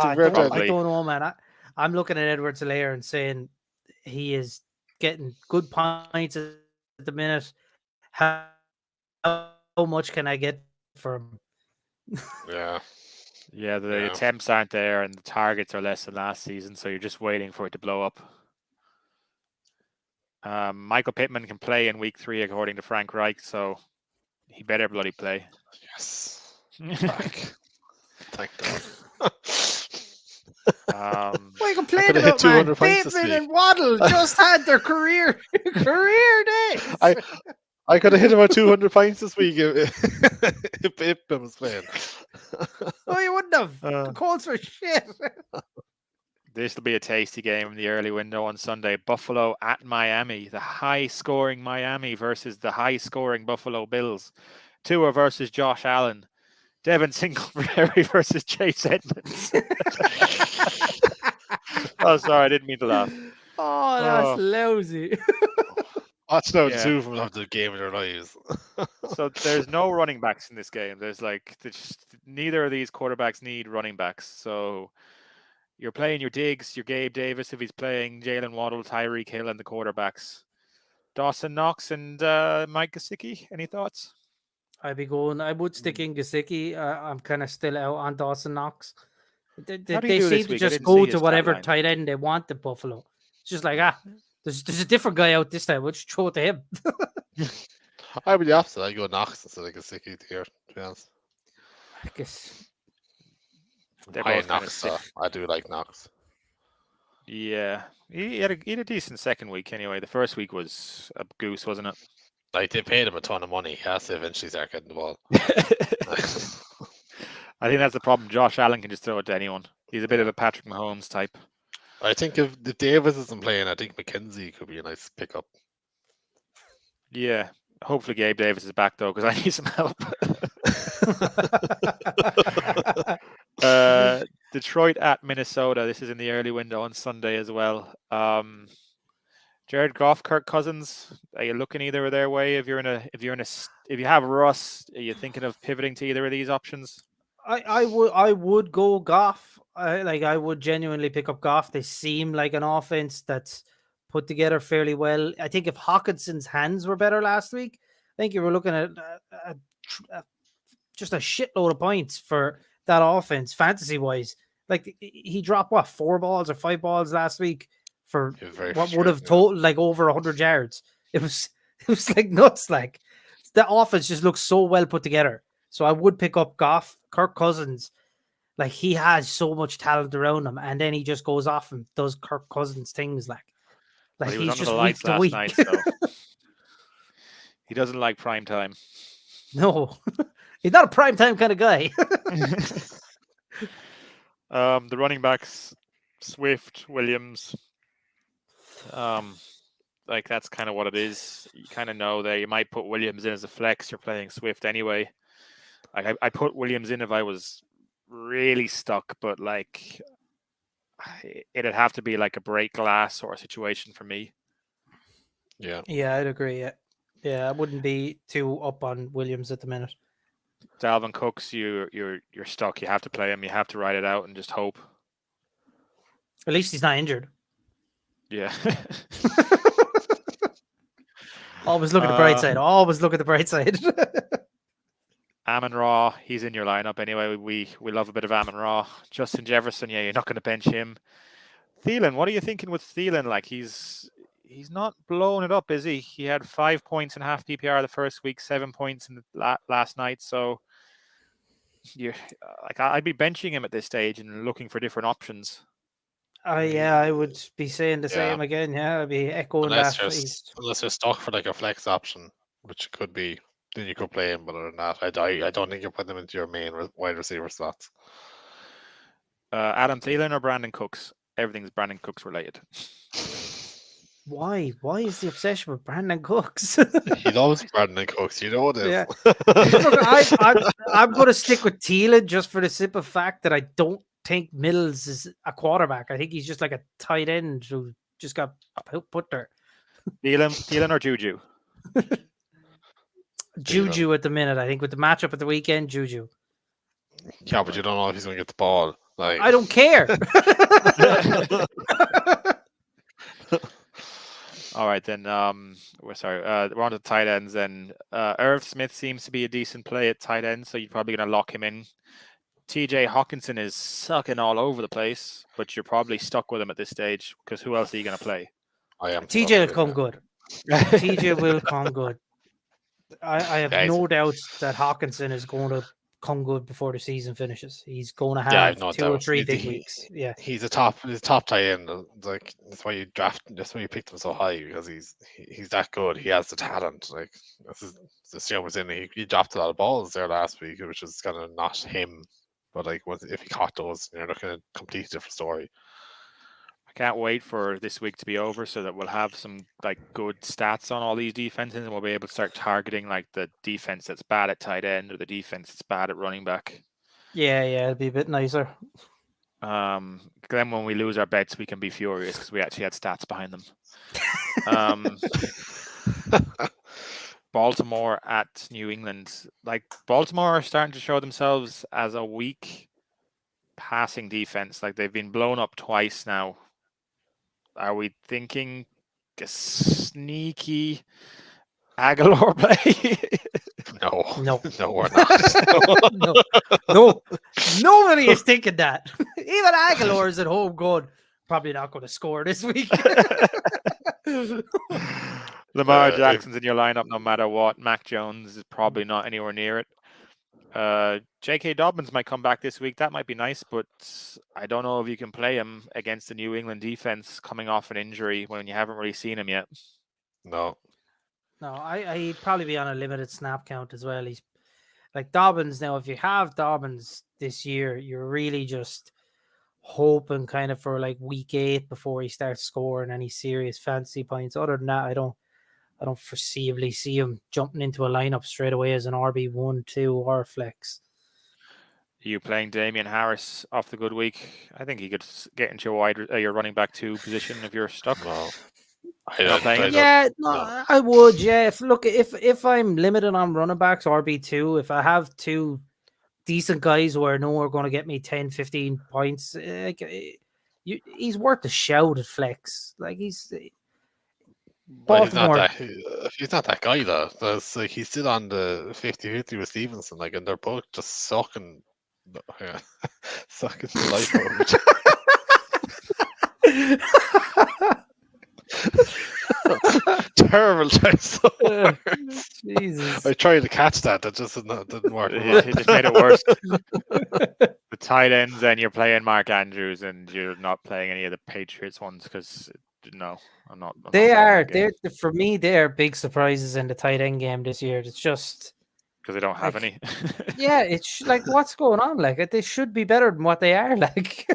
I don't know, man. I'm looking at Edwards-Helaire and saying he is getting good points at the minute. How much can I get for him? Yeah, the attempts aren't there and the targets are less than last season, so you're just waiting for it to blow up. Michael Pittman can play in week 3 according to Frank Reich, so he better bloody play. Yes. Thank God. We complained about, man. Pittman and Waddle just had their career day. I could have hit him at 200 points this week if Pittman was playing. Oh, you wouldn't have. The Colts were shit. This will be a tasty game in the early window on Sunday. Buffalo at Miami. The high-scoring Miami versus the high-scoring Buffalo Bills. Tua versus Josh Allen. Devin Singletary versus Chase Edmonds. Oh, sorry, I didn't mean to laugh. Oh, that's lousy. Watch now, the Yeah. two of them have the game of their lives. So there's no running backs in this game. Neither of these quarterbacks need running backs. So you're playing your Diggs, your Gabe Davis if he's playing, Jalen Waddle, Tyreek Hill, and the quarterbacks. Dawson Knox and Mike Gesicki. Any thoughts? I would stick in Gesicki. I'm kind of still out on Dawson Knox. How do you They do seem this to week? I just didn't go see to his stat whatever line. tight end they want at Buffalo. It's just like, there's a different guy out this time. We'll just throw it to him. I would be the opposite. I go Knox instead of Gesicki here, to be honest. I guess. They're I both kind of Knox, sick. I do like Knox. Yeah, he had a decent second week anyway. The first week was a goose, wasn't it? Like, they paid him a ton of money. He has to eventually start getting the ball. I think that's the problem. Josh Allen can just throw it to anyone. He's a bit of a Patrick Mahomes type. I think if the Davis isn't playing, I think McKenzie could be a nice pickup. Yeah. Hopefully Gabe Davis is back though, because I need some help. Detroit at Minnesota. This is in the early window on Sunday as well. Jared Goff, Kirk Cousins. Are you looking either their way? If you have Russ, are you thinking of pivoting to either of these options? I would go Goff. I would genuinely pick up Goff. They seem like an offense that's put together fairly well. I think if Hawkinson's hands were better last week, I think you were looking at just a shitload of points for that offense, fantasy wise. Like he dropped 4 balls or 5 balls last week for what would have totaled like over 100 yards. It was like nuts. Like the offense just looks so well put together. So I would pick up Goff. Kirk Cousins, like he has so much talent around him, and then he just goes off and does Kirk Cousins things like He was he's under just the week lights to last week. night, so he doesn't like prime time. No, he's not a prime time kind of guy. The running backs, Swift, Williams. Like that's kind of what it is. You kind of know there. You might put Williams in as a flex. You're playing Swift anyway. Like I put Williams in if I was really stuck, but like it'd have to be like a break glass sort of situation for me. Yeah, I'd agree. Yeah, I wouldn't be too up on Williams at the minute. Dalvin Cooks, you're stuck. You have to play him. You have to ride it out and just hope. At least he's not injured. Yeah. Always look at the bright side. Always look at the bright side. Amon-Ra, he's in your lineup anyway. We love a bit of Amon-Ra. Justin Jefferson, yeah, you're not going to bench him. Thielen, what are you thinking with Thielen? Like he's not blowing it up, is he? He had 5 points in half PPR the first week, 7 points in the last night. So you're like I'd be benching him at this stage and looking for different options. I would be saying the same again. Yeah, I'd be echoing unless that. Unless you're stuck for like a flex option, which could be, then you could play him. But other than that, I don't think you're putting them into your main wide receiver slots. Adam Thielen or Brandon Cooks? Everything's Brandon Cooks related. Why? Why is the obsession with Brandon Cooks? He loves Brandon Cooks. You know this. Yeah. Look, I'm going to stick with Thielen just for the simple fact that I don't think Mills is a quarterback. I think he's just like a tight end who just got put there. Thielen or Juju? Juju at the minute. I think with the matchup at the weekend, Juju. Yeah, but you don't know if he's going to get the ball. Like I don't care. All right, then. We're on to tight ends. Then Irv Smith seems to be a decent play at tight end, so you're probably going to lock him in. TJ Hawkinson is sucking all over the place, but you're probably stuck with him at this stage because who else are you going to play? I am. TJ will come good. TJ will come good. I have no doubt that Hawkinson is going to come good before the season finishes. He's going to have 2 or 3 big weeks. Yeah, he's a top tight end. Like that's why you picked him so high, because he's that good. He has the talent. Like the show was in. He dropped a lot of balls there last week, which is kind of not him. But like, if he caught those, you're looking at a completely different story. I can't wait for this week to be over so that we'll have some like good stats on all these defenses, and we'll be able to start targeting like the defense that's bad at tight end or the defense that's bad at running back. Yeah, it'll be a bit nicer. Then when we lose our bets, we can be furious because we actually had stats behind them. Um, Baltimore at New England. Like Baltimore are starting to show themselves as a weak passing defense. Like they've been blown up twice now. Are we thinking a sneaky Aguilar play? No, No. no, we're not. No, nobody is thinking that. Even Aguilar is at home going, probably not going to score this week. Lamar if- Jackson's in your lineup no matter what. Mac Jones is probably not anywhere near it. J.K. Dobbins might come back this week. That might be nice, but I don't know if you can play him against the New England defense coming off an injury when you haven't really seen him yet. No. No, he'd probably be on a limited snap count as well. He's like Dobbins. Now, if you have Dobbins this year, you're really just hoping kind of for like week 8 before he starts scoring any serious fantasy points. Other than that, I don't foreseeably see him jumping into a lineup straight away as an RB1, 2 or flex. Are you playing Damian Harris off the good week? I think he could get into your running back 2 position if you're stuck. No. I would. Yeah, if I'm limited on running backs, RB2, if I have 2 decent guys who I know are going to get me 10, 15 points, he's worth a shout at flex. Like he's Baltimore. He's not that guy though. That's like he's still on the 50-50 with Stevenson, like, and they're both just sucking sucking the life out of Terrible choice. Jesus. I tried to catch that. That just didn't work. It just made it worse. The tight ends, and you're playing Mark Andrews, and you're not playing any of the Patriots ones because no, I'm not. For me, they are big surprises in the tight end game this year. It's just because they don't have any. Yeah, it's like what's going on? Like they should be better than what they are. Like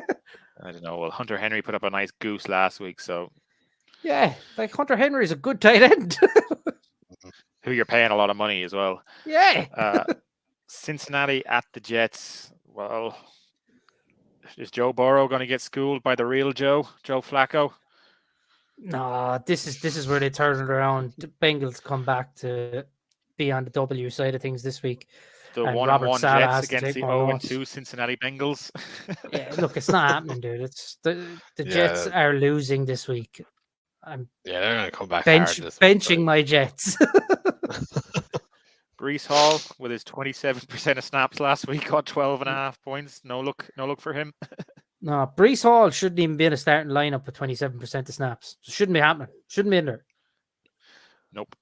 I don't know. Well, Hunter Henry put up a nice goose last week, so yeah, like Hunter Henry is a good tight end. Who you're paying a lot of money as well. Yeah. Cincinnati at the Jets. Well, is Joe Burrow going to get schooled by the real Joe Flacco? No, this is where they turn it around. The Bengals come back to be on the W side of things this week. The And 1-1 Robert Saleh Jets has to against take the more 0-2 Cincinnati Bengals. Yeah, look, it's not happening, dude. It's the Jets are losing this week. I'm they're going to come back hard this benching week, my Jets. Brees Hall with his 27% of snaps last week got 12.5 points. No look for him. No, Brees Hall shouldn't even be in a starting lineup with 27% of snaps. It shouldn't be happening. Shouldn't be in there. Nope.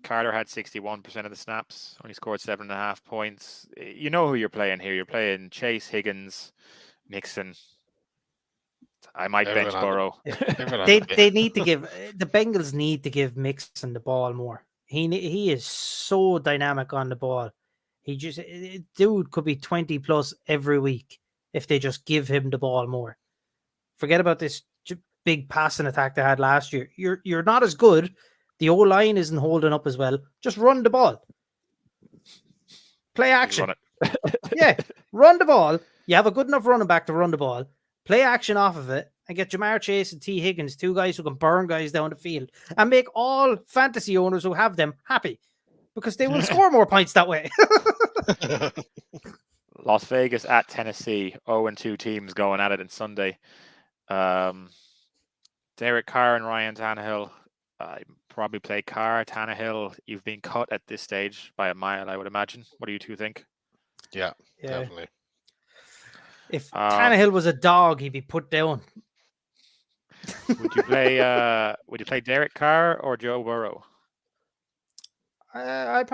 Carter had 61% of the snaps. Only scored 7.5 points. You know who you're playing here. You're playing Chase, Higgins, Mixon. I might bench Burrow. They need to give the Bengals need to give Mixon the ball more. He is so dynamic on the ball. Dude could be 20 plus every week if they just give him the ball more. Forget about this big passing attack they had last year. You're not as good. The O-line isn't holding up as well. Just run the ball. Play action. Yeah, run the ball. You have a good enough running back to run the ball. Play action off of it and get Jamar Chase and T. Higgins, 2 guys who can burn guys down the field, and make all fantasy owners who have them happy because they will score more points that way. Las Vegas at Tennessee, 0-2 teams going at it on Sunday. Derrick Carr and Ryan Tannehill. I probably play Carr. Tannehill, you've been cut at this stage by a mile, I would imagine. What do you two think? Yeah. Definitely. If Tannehill was a dog, he'd be put down. Would you play Derrick Carr or Joe Burrow? I'd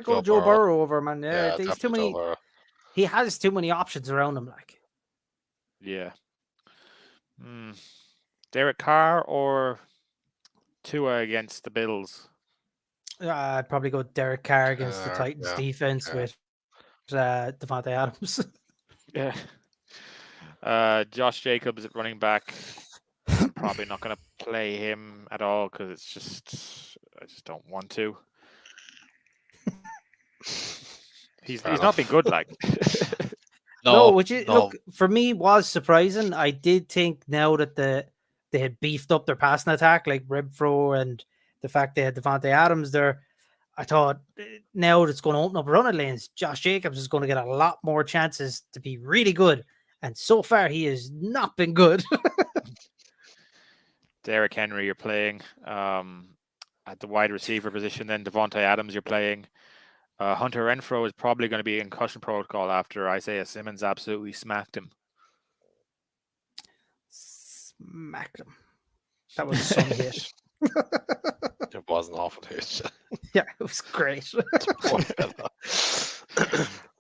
go Joe Burrow over him, man. Yeah, there's too many. He has too many options around him. Like, yeah. Derek Carr or Tua against the Bills? I'd probably go Derek Carr against the Titans defense with Devontae Adams. Yeah. Josh Jacobs at running back. Probably not going to play him at all because I just don't want to. He's not been good, like. No, No, which is no. look for me was surprising. I did think now that they had beefed up their passing attack, like Renfro, and the fact they had Devontae Adams there. I thought now it's going to open up running lanes. Josh Jacobs is going to get a lot more chances to be really good, and so far he has not been good. Derrick Henry, you're playing at the wide receiver position. Then Devontae Adams, you're playing. Hunter Renfro is probably going to be in concussion protocol after Isaiah Simmons absolutely smacked him. Smacked him. That was some hit. It was an awful hit. Yeah, it was great. Poor fella.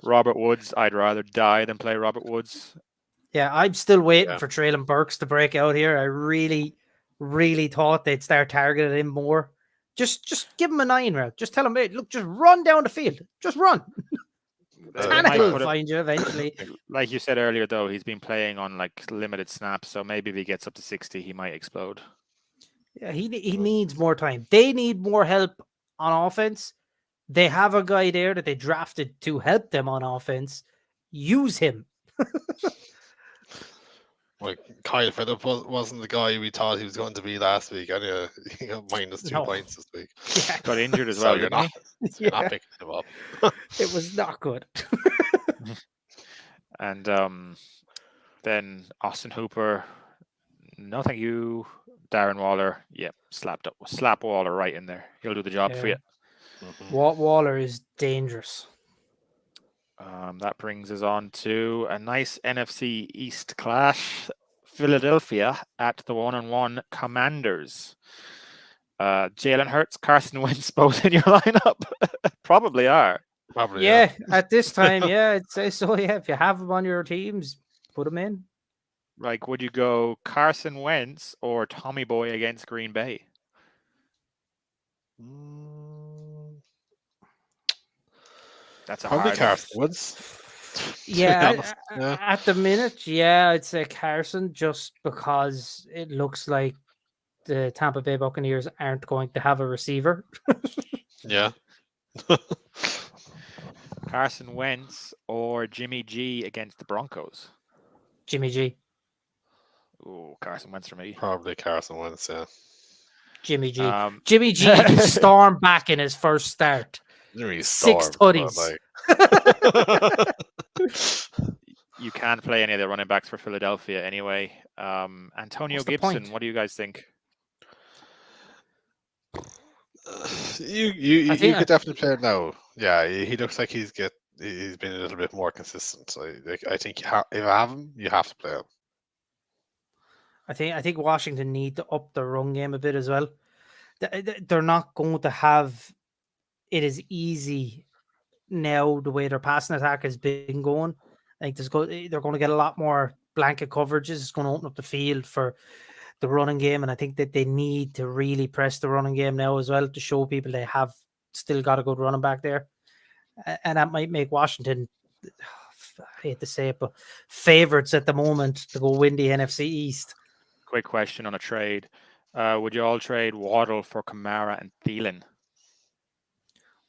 Robert Woods, I'd rather die than play Robert Woods. Yeah, I'm still waiting Yeah. for Traylon Burks to break out here. I really, really thought they'd start targeting him more. Just give him a 9 route. Just tell him, hey, look, just run down the field. Just run. They might Tannehill put will him- find you eventually. Like you said earlier, though, he's been playing on like limited snaps, so maybe if he gets up to 60, he might explode. Yeah, he needs more time. They need more help on offense. They have a guy there that they drafted to help them on offense. Use him. Like Kyle Phillip wasn't the guy we thought he was going to be last week. Anyway, he got -2 No. points this week. Yeah, Got injured as So well, you're didn't not, he? you're not picking him up. it was not good. And then Austin Hooper, no thank you. Darren Waller, yep, slap Waller right in there. He'll do the job for Yeah. you. Waller is dangerous. That brings us on to a nice NFC East clash. Philadelphia at the 1-1 Commanders. Jalen Hurts, Carson Wentz, both in your lineup. Probably are. Probably. Yeah, at this time, yeah, I'd say so. Yeah, if you have them on your teams, put them in. Like, would you go Carson Wentz or Tommy Boy against Green Bay? That's a Probably hard one. Carson Woods. to be Yeah, honest. Yeah. at the minute, yeah, I'd say Carson just because it looks like the Tampa Bay Buccaneers aren't going to have a receiver. Yeah. Carson Wentz or Jimmy G against the Broncos? Jimmy G. Ooh, Carson Wentz for me. Probably Carson Wentz. Yeah. Jimmy G. Um, Jimmy G can storm back in his first start. Really 6 stormed, tutties. but, you can't play any of the running backs for Philadelphia anyway. Antonio What's the Gibson, point? what do you guys think? you I think could definitely play it now. Yeah, he looks like he's been a little bit more consistent. So I think if you have him, you have to play him. I think Washington need to up their run game a bit as well. They're not going to have it as easy now the way their passing attack has been going. I think they're going to get a lot more blanket coverages. It's going to open up the field for the running game, and I think that they need to really press the running game now as well to show people they have still got a good running back there, and that might make Washington, I hate to say it, but favorites at the moment to go win the NFC East. Quick question on a trade. Would you all trade Waddle for Kamara and Thielen?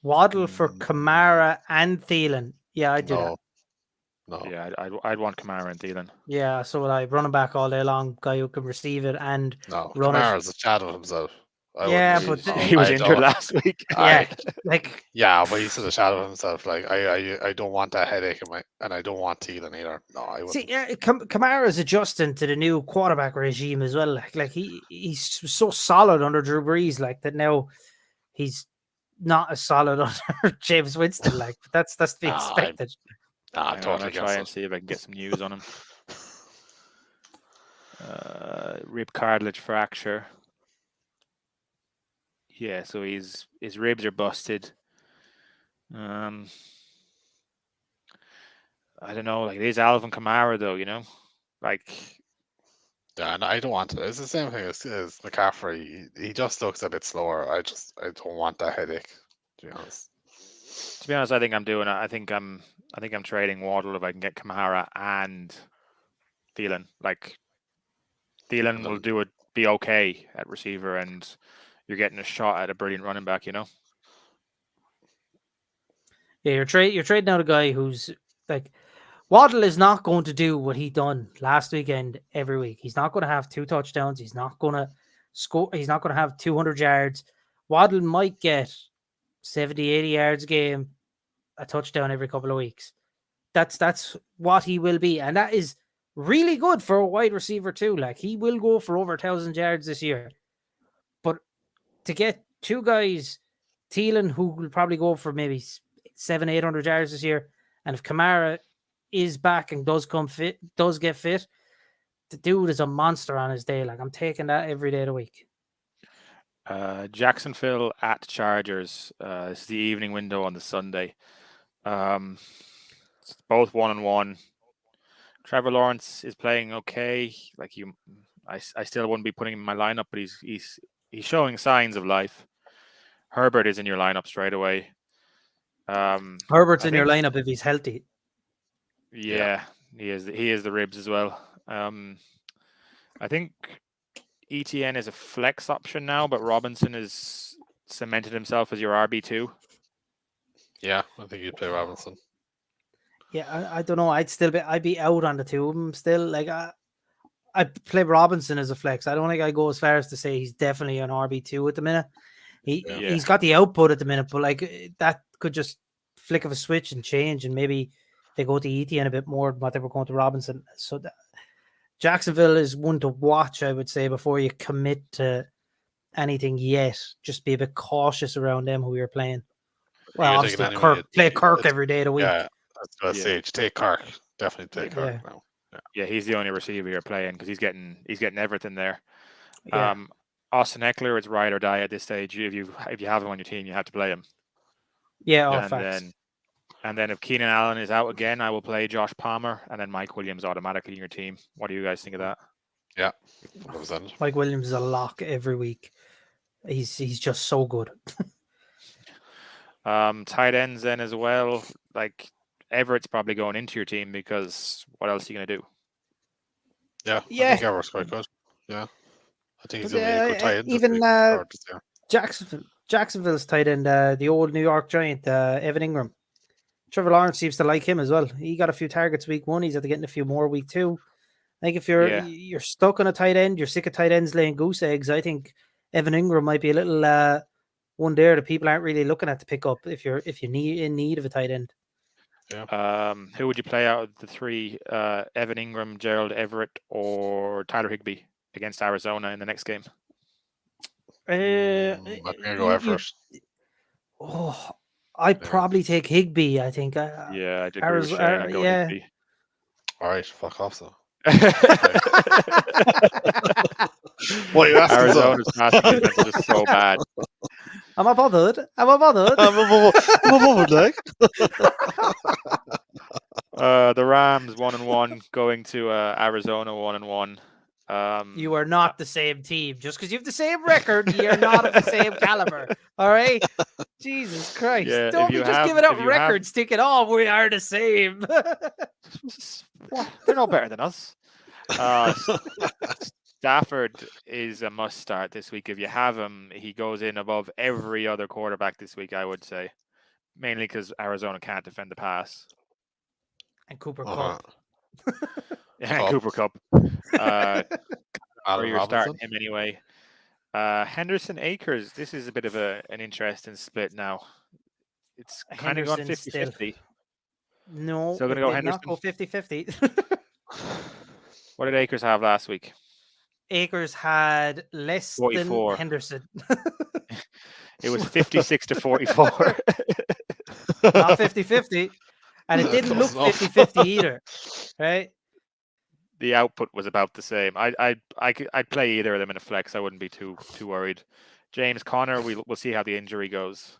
Waddle for Kamara and Thielen. Yeah, I do that. No. Yeah, I'd want Kamara and Thielen. Yeah, so would I. Running back all day long, guy who can receive it and No. run it. Kamara's a shadow of himself. Yeah, wouldn't but be- He was I injured don't- last week. yeah, like Yeah, but he's a shadow of himself. Like I don't want that headache and I don't want Thielen either. No, I wouldn't. see, yeah, Kamara's adjusting to the new quarterback regime as well. Like he's so solid under Drew Brees, like that now he's not as solid under James Winston. Like but that's to be Nah, expected. Nah, I'm totally gonna try and against it. see if I can get some news on him. Rib cartilage fracture. Yeah, so his ribs are busted. I don't know, like it is Alvin Kamara though, you know, like Yeah, no, I don't want it. It's the same thing as McCaffrey. He just looks a bit slower. I don't want that headache. To be honest. to be honest, I think I'm trading Waddle if I can get Kamara and Thielen. Like Thielen will be okay at receiver, and you're getting a shot at a brilliant running back, you know. Yeah, you're trading out a guy who's like Waddle is not going to do what he done last weekend every week. He's not going to have 2 touchdowns. He's not going to score. He's not going to have 200 yards. Waddle might get 70, 80 yards a game, a touchdown every couple of weeks. That's what he will be. And that is really good for a wide receiver too. Like, he will go for over 1,000 yards this year. But to get 2 guys, Thielen, who will probably go for maybe 700, 800 yards this year, and if Kamara is back and does get fit, the dude is a monster on his day. Like, I'm taking that every day of the week. Jacksonville at Chargers. It's the evening window on the Sunday. It's both 1-1. Trevor Lawrence is playing okay. Like, I still wouldn't be putting him in my lineup, but he's showing signs of life. Herbert is in your lineup straight away. Herbert's in your lineup if he's healthy. Yeah, he is the ribs as well. I think ETN is a flex option now, but Robinson has cemented himself as your RB2. Yeah, I think you'd play Robinson. Yeah, I don't know. I'd be out on the 2 of them still. Like, I'd play Robinson as a flex. I don't think I go as far as to say he's definitely an RB2 at the minute. He's got the output at the minute, but like, that could just flick of a switch and change, and maybe they go to ETN a bit more than what they were going to Robinson. So Jacksonville is one to watch, I would say, before you commit to anything yet. Just be a bit cautious around them who you're playing. Well, obviously, play Kirk every day of the week. Yeah, that's what I say. Take Kirk. Definitely take Kirk now. Yeah, he's the only receiver you're playing because he's getting everything there. Yeah. Austin Eckler is ride or die at this stage. If you have him on your team, you have to play him. Yeah, and then if Keenan Allen is out again, I will play Josh Palmer, and then Mike Williams automatically in your team. What do you guys think of that? Yeah, 100%. Mike Williams is a lock every week. He's just so good. Tight ends then as well. Like, Everett's probably going into your team because what else are you going to do? Yeah. I think Everett's quite good. Yeah. I think he's going to be a good tight end. Even Jacksonville's tight end, the old New York Giant, Evan Ingram. Trevor Lawrence seems to like him as well. He got a few targets week 1. He's at getting a few more week 2. I think if you're stuck on a tight end, you're sick of tight ends laying goose eggs, I think Evan Ingram might be a little one there that people aren't really looking at to pick up if you're in need of a tight end. Yeah. Who would you play out of the 3? Evan Ingram, Gerald Everett, or Tyler Higbee against Arizona in the next game? I'm gonna go Everett. I'd probably take Higbee. I think. Yeah, I did agree with Shane. I'd go Higbee. All right, fuck off, so. What are you asking? Arizona's passing defense is just so bad. Am I bothered? I'm bothered, like. The Rams 1-1 going to Arizona 1-1. You are not the same team. Just because you have the same record, you're not of the same caliber. All right? Jesus Christ. Yeah, don't be just giving out records thinking, we are the same. They're no better than us. Stafford is a must start this week. If you have him, he goes in above every other quarterback this week, I would say. Mainly because Arizona can't defend the pass. And Cooper Kupp. Yeah, Cooper Kupp. Or you're starting him anyway. Henderson Akers, this is a bit of an interesting split now. It's kind of gone 50-50. No, so going to go Henderson. Not go 50-50. What did Akers have last week? Akers had less 44. than Henderson. It was 56-44. Not 50-50. And it didn't look 50-50 either. Right? The output was about the same. I'd play either of them in a flex. I wouldn't be too worried. James Conner, we'll see how the injury goes.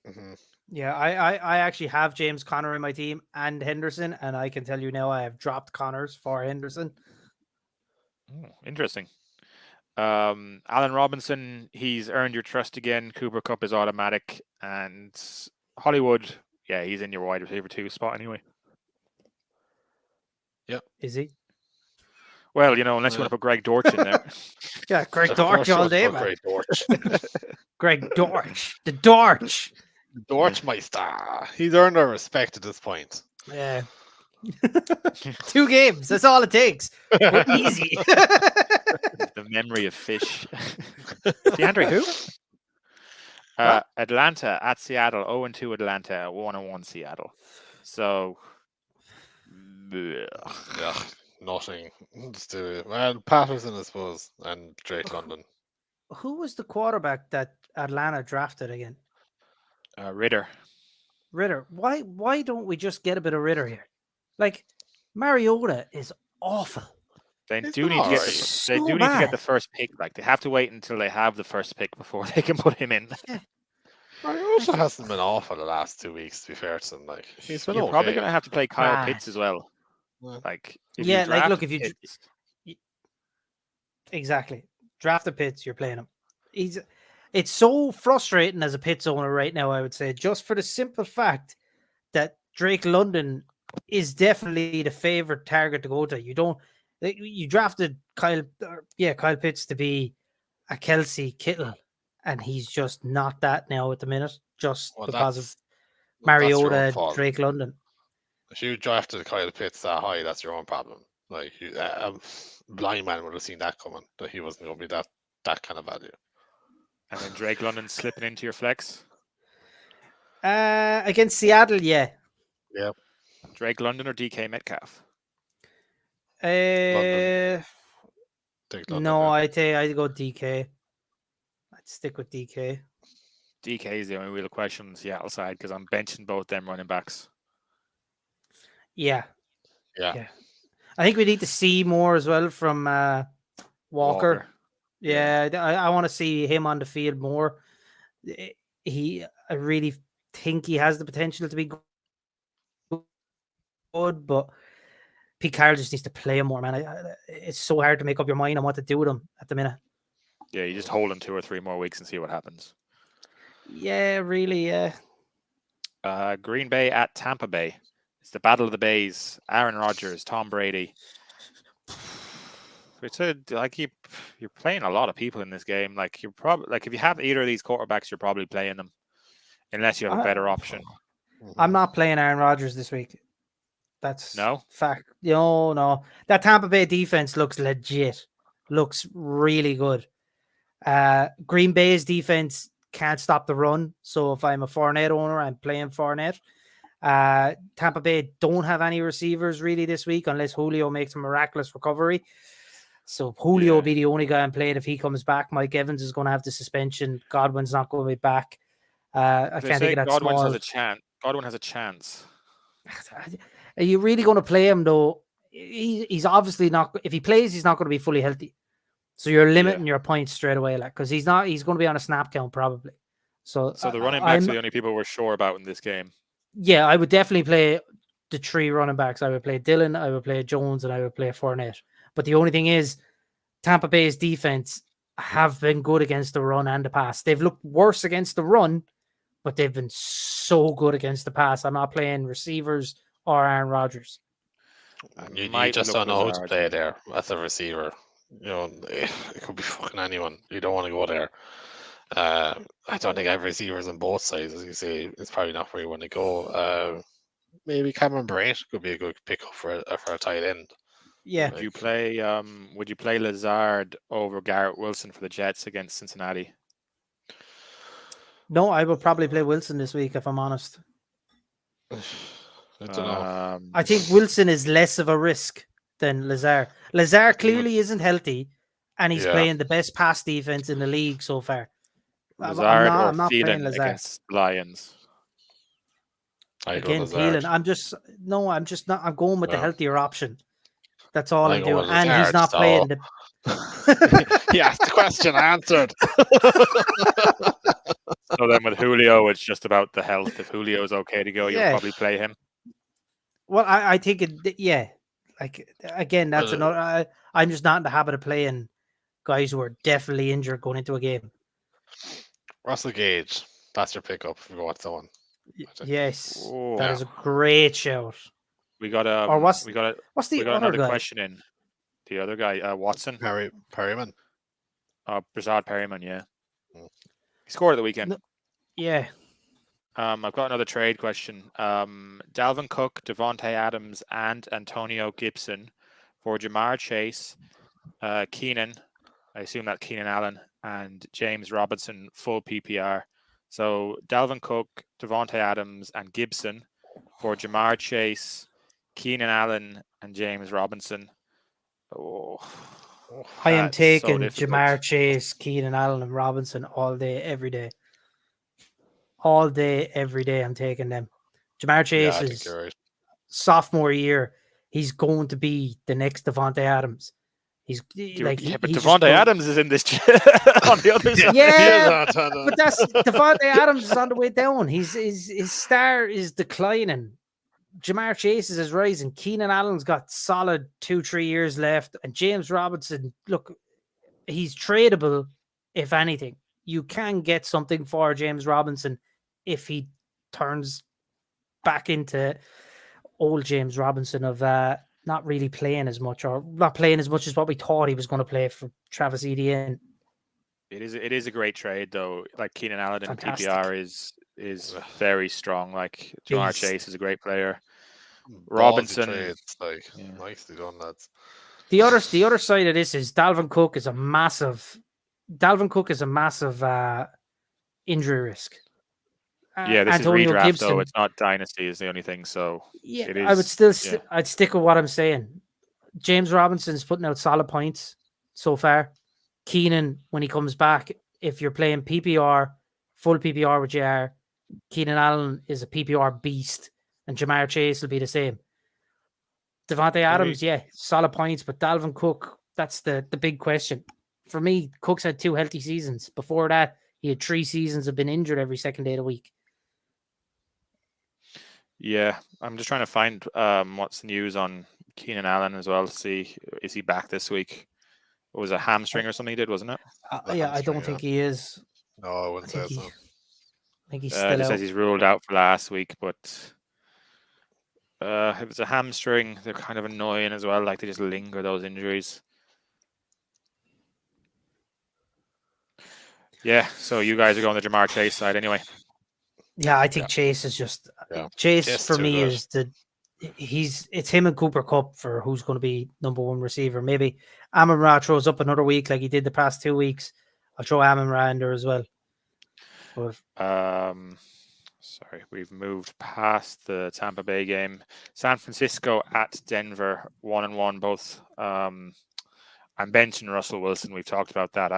Mm-hmm. Yeah, I actually have James Conner in my team and Henderson, and I can tell you now I have dropped Connors for Henderson. Oh, interesting. Allen Robinson, he's earned your trust again. Cooper Kupp is automatic, and Hollywood, yeah, he's in your wide receiver 2 spot anyway. Yep. Is he? Well, unless you want to put Greg Dortch in there. Yeah, Greg Dortch all day, man. Greg Dortch. Greg Dortch. The Dortch. Dortchmeister. He's earned our respect at this point. Yeah. 2 games. That's all it takes. We're easy. The memory of fish. DeAndre, who? Atlanta at Seattle. 0-2 Atlanta. 1-1 Seattle. So, Yeah, nothing. Just well, Patterson, I suppose, and Drake London. Who was the quarterback that Atlanta drafted again? Ritter. Ritter. Why don't we just get a bit of Ritter here? Like, Mariota is awful. They He's do need to not get. alright. They So do need to get bad. the first pick. Like they have to wait until they have the first pick before they can put him in. Mariota hasn't been awful the last 2 weeks, to be fair to him. Like, he's been You're okay. probably going to have to play Kyle Bad. Pitts as well. Yeah. Like if Yeah, you like, draft look, if you Pitts, exactly draft the Pitts, you're playing him. It's so frustrating as a Pitts owner right now. I would say just for the simple fact that Drake London is definitely the favorite target to go to. You drafted Kyle Pitts to be a Kelsey Kittle, and he's just not that now at the minute, just Well, because of that's your Mariota own and fault. Drake London. If you drafted Kyle Pitts that high, that's your own problem. Like, a blind man would have seen that coming, that he wasn't going to be that kind of value. and then Drake London slipping into your flex. Against Seattle, yeah. Yeah. Drake London or DK Metcalf. Take London, No, yeah. I'd go DK. I'd stick with DK. DK is the only real question on the Seattle side because I'm benching both them running backs. Yeah. Yeah. I think we need to see more as well from Walker. Yeah. Yeah, I want to see him on the field more. I really think he has the potential to be good, but Pete Carroll just needs to play him more, man. It's so hard to make up your mind on what to do with him at the minute. Yeah, you just hold him 2 or 3 more weeks and see what happens. Yeah, really, yeah. Green Bay at Tampa Bay. It's the Battle of the Bays. Aaron Rodgers, Tom Brady. It's you're playing a lot of people in this game. Like you're probably if you have either of these quarterbacks, you're probably playing them, unless you have a better option. I'm not playing Aaron Rodgers this week. That's No fact. No. That Tampa Bay defense looks legit. Looks really good. Green Bay's defense can't stop the run. So if I'm a Fournette owner, I'm playing Fournette. Tampa Bay don't have any receivers really this week unless Julio makes a miraculous recovery. So Julio will be the only guy I'm playing if he comes back. Mike Evans is going to have the suspension. Godwin's not going to be back. I can't think of that Godwin small. has a chance. Godwin has a chance. Are you really going to play him though? He's obviously not. If he plays, he's not going to be fully healthy. So you're limiting your points straight away, like because he's not. He's going to be on a snap count probably. So the running backs are the only people we're sure about in this game. Yeah, I would definitely play the 3 running backs. I would play Dillon, I would play Jones, and I would play Fournette. But the only thing is, Tampa Bay's defense have been good against the run and the pass. They've looked worse against the run, but they've been so good against the pass. I'm not playing receivers or Aaron Rodgers. You just don't know who to play there as a receiver. You know, it could be fucking anyone. You don't want to go there. I don't think I have receivers on both sides, as you say. It's probably not where you want to go. Maybe Cameron Brate could be a good pickup for a tight end. Yeah. Would you play Lazard over Garrett Wilson for the Jets against Cincinnati? No, I would probably play Wilson this week if I'm honest. I don't know. I think Wilson is less of a risk than Lazard. Lazard clearly isn't healthy, and he's playing the best pass defense in the league so far. Lazard I'm not playing Thielen Lazard against Lions. Again, Thielen. I'm just not. I'm going with the healthier option. That's all I'm doing. And he's not playing the. Yes, the question answered. So then with Julio, it's just about the health. If Julio's okay to go, you'll probably play him. Well, I think like again, that's another. I'm just not in the habit of playing guys who are definitely injured going into a game. Russell Gage, that's your pickup if you want someone. Yes, that is a great shout. We got a. Or what's the other another guy? question in? The other guy, Watson. Perryman. Brashad Perryman, yeah. He scored at the weekend. Yeah. I've got another trade question. Dalvin Cook, Devontae Adams, and Antonio Gibson for Jamar Chase, Keenan. I assume that Keenan Allen and James Robinson full PPR. So Dalvin Cook, Devontae Adams, and Gibson for Jamar Chase, Keenan Allen, and James Robinson. Oh, I am that's so taking difficult. Jamar Chase, Keenan Allen, and Robinson all day, every day. All day, every day, I'm taking them. Jamar Yeah, Chase I think is you're right. sophomore year. He's going to be the next Devontae Adams. He's like but he just Devontae goes- Adams is in this on the other side. Yeah, I know. but that's Devontae Adams is on the way down. His star is declining. Jamar Chase is rising. Keenan Allen's got solid 2-3 years left, and James Robinson, look, he's tradable. If anything, you can get something for James Robinson if he turns back into old James Robinson of not really playing as much, or not playing as much as what we thought he was going to play for Travis Etienne. It is a great trade though. Like Keenan Allen in Fantastic. PPR is very strong. Like Jamar Beast. Chase is a great player. Ballsy Robinson, trades, like yeah. nicely done, lads. The other side of this is Dalvin Cook is a massive injury risk. Yeah, this Antonio is redraft Gibson, though. It's not dynasty is the only thing. So yeah, it I would is- still yeah. I'd stick with what I'm saying. James Robinson's putting out solid points so far. Keenan, when he comes back, if you're playing PPR, full PPR with JR, Keenan Allen is a PPR beast, and Jamar Chase will be the same. Devontae Adams, yeah, solid points, but Dalvin Cook, that's the big question. For me, Cook's had 2 healthy seasons. Before that, he had 3 seasons of been injured every second day of the week. Yeah, I'm just trying to find what's the news on Keenan Allen as well. To see is he back this week? It was a hamstring or something he did, wasn't it? Yeah, I don't hamstring, think he is. No, I wouldn't say I think so. I think he's It still just out. says he's ruled out for last week, but if it's a hamstring, they're kind of annoying as well. Like they just linger those injuries. Yeah, so you guys are going the Jamar Chase side anyway. Yeah, I think Chase is just Yeah. Chase Chase for too me good. is it's him and Cooper Kupp for who's going to be number 1 receiver. Maybe Amon-Ra throws up another week like he did the past 2 weeks. I'll throw Amon-Ra in there as well. But Sorry, we've moved past the Tampa Bay game. San Francisco at Denver, 1-1 both. I'm benching Russell Wilson. We've talked about that.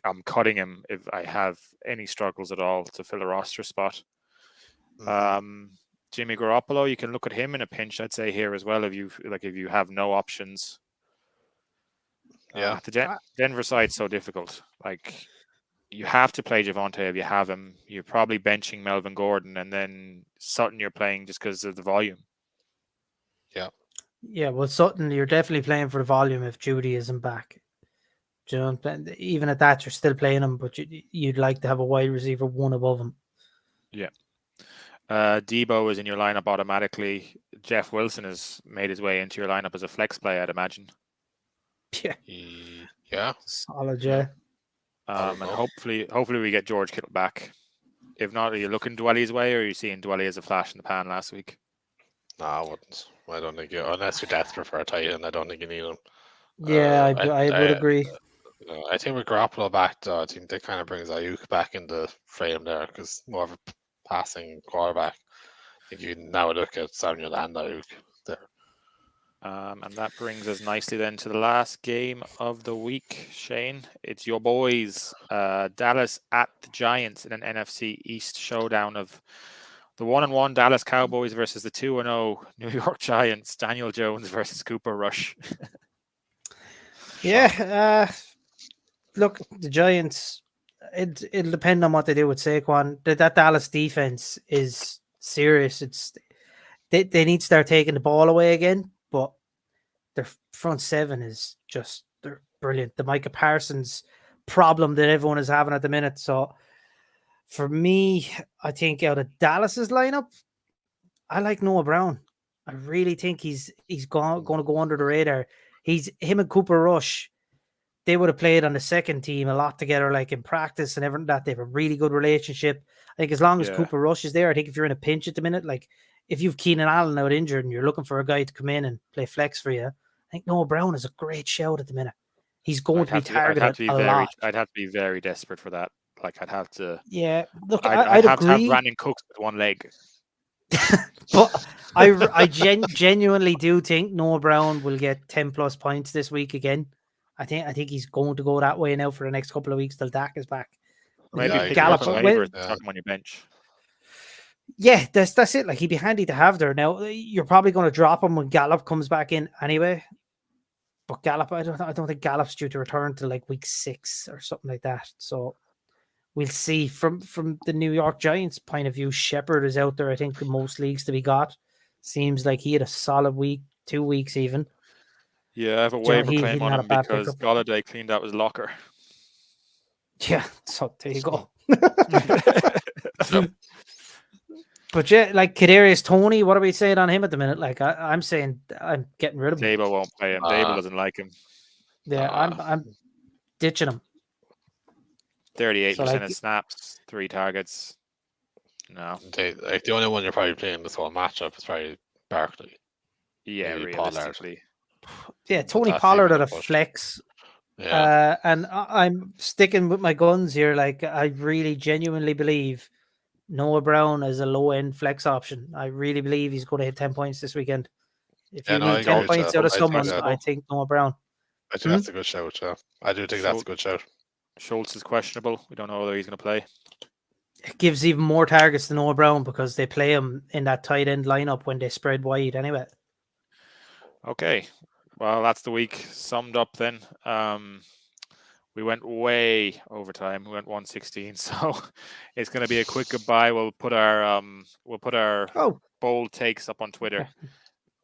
I'm cutting him if I have any struggles at all to fill a roster spot. Jimmy Garoppolo, you can look at him in a pinch. I'd say here as well if you have no options. Yeah. The Denver side's so difficult. Like you have to play Javonte if you have him. You're probably benching Melvin Gordon, and then Sutton you're playing just because of the volume. yeah, well, Sutton, you're definitely playing for the volume if Judy isn't back. Do you know, even at that, you're still playing him, but you'd like to have a wide receiver 1 above him. Yeah. Debo is in your lineup automatically. Jeff Wilson has made his way into your lineup as a flex play, I'd imagine. Yeah, Yeah. solid, yeah. And hopefully we get George Kittle back. If not, are you looking Dwelly's way, or are you seeing Dwelly as a flash in the pan last week? No, I wouldn't. I don't think unless you're desperate for a tight end, I don't think you need him. Yeah, I would agree. I think with Garoppolo back, though, I think that kind of brings Ayuk back into frame there because more of a passing quarterback. I think you can now look at Samuel and Ayuk there. And that brings us nicely then to the last game of the week, Shane. It's your boys, Dallas at the Giants in an NFC East showdown of the 1-1 Dallas Cowboys versus the 2-0 New York Giants. Daniel Jones versus Cooper Rush. Yeah, look, the Giants, it'll depend on what they do with Saquon. That Dallas defense is serious. They need to start taking the ball away again, but their front 7 is just, they're brilliant. The Micah Parsons problem that everyone is having at the minute. So for me, I think out of Dallas's lineup, I like Noah Brown. I really think he's going to go under the radar. Him and Cooper Rush. they would have played on the second team a lot together, like in practice and everything. That they have a really good relationship. I think as long as Yeah. Cooper Rush is there, I think if you're in a pinch at the minute, like if you've Keenan Allen out injured and you're looking for a guy to come in and play flex for you, I think Noah Brown is a great shout at the minute. He's going to be targeted a lot. I'd have to be very desperate for that. Like I'd have to. Yeah, look, I'd have agree. to have Brandon Cooks with one leg. But I genuinely do think Noah Brown will get 10 plus points this week again. I think he's going to go that way now for the next couple of weeks till Dak is back. Maybe Yeah, pick him up Gallup, on well, waivers and chuck him on your bench. Yeah, that's it. Like he'd be handy to have there. Now you're probably going to drop him when Gallup comes back in anyway. But Gallup, I don't think Gallup's due to return to like week 6 or something like that. So we'll see. From the New York Giants point of view, Shepard is out there. I think in most leagues to be got. Seems like he had a solid week, 2 weeks even. Yeah, I have a You know, waiver he's claim on not a him bad because pickup. Golladay cleaned out his locker. Yeah, so there you go. Yep. But yeah, like Kadarius Toney, what are we saying on him at the minute? Like I'm saying, I'm getting rid of him. Dable won't play him. Dable doesn't like him. Yeah, I'm ditching him. 38% of snaps, 3 targets. No. The only one you're probably playing this whole matchup is probably Barkley. Yeah, Maybe realistically. Yeah, Tony that's Pollard even at a a push. flex. Yeah. And I'm sticking with my guns here. Like I really genuinely believe Noah Brown is a low end flex option. I really believe he's going to hit 10 points this weekend. If you Yeah, no, I need 10 agree with points that. out of I think someone, that- I think Noah Brown. I think that's a good shout. Yeah. I do think that's a good shout. Schultz is questionable. We don't know whether he's going to play. It gives even more targets to Noah Brown because they play him in that tight end lineup when they spread wide anyway. Okay. Well, that's the week summed up then. We went way over time. We went 116, so it's going to be a quick goodbye. We'll put our bold takes up on Twitter.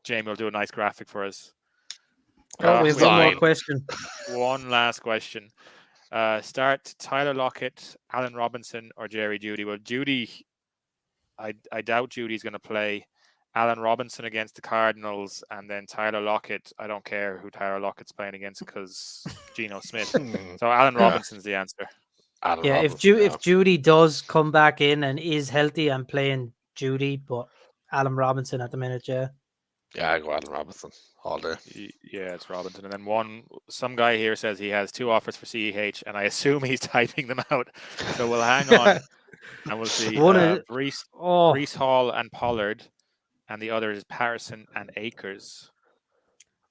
Jamie will do a nice graphic for us. We have one more question. One last question. Start Tyler Lockett, Allen Robinson, or Jerry Jeudy. Well, Jeudy, I doubt Judy's going to play. Allen Robinson against the Cardinals, and then Tyler Lockett. I don't care who Tyler Lockett's playing against because Geno Smith. So Allen Robinson's the answer. If Jeudy does come back in and is healthy, I'm playing Jeudy, but Allen Robinson at the minute, yeah. Yeah, I go Allen Robinson all day. Yeah, it's Robinson. And then some guy here says he has 2 offers for CEH, and I assume he's typing them out. So we'll hang on and we'll see. Breece Hall and Pollard, and the other is Patterson and Akers.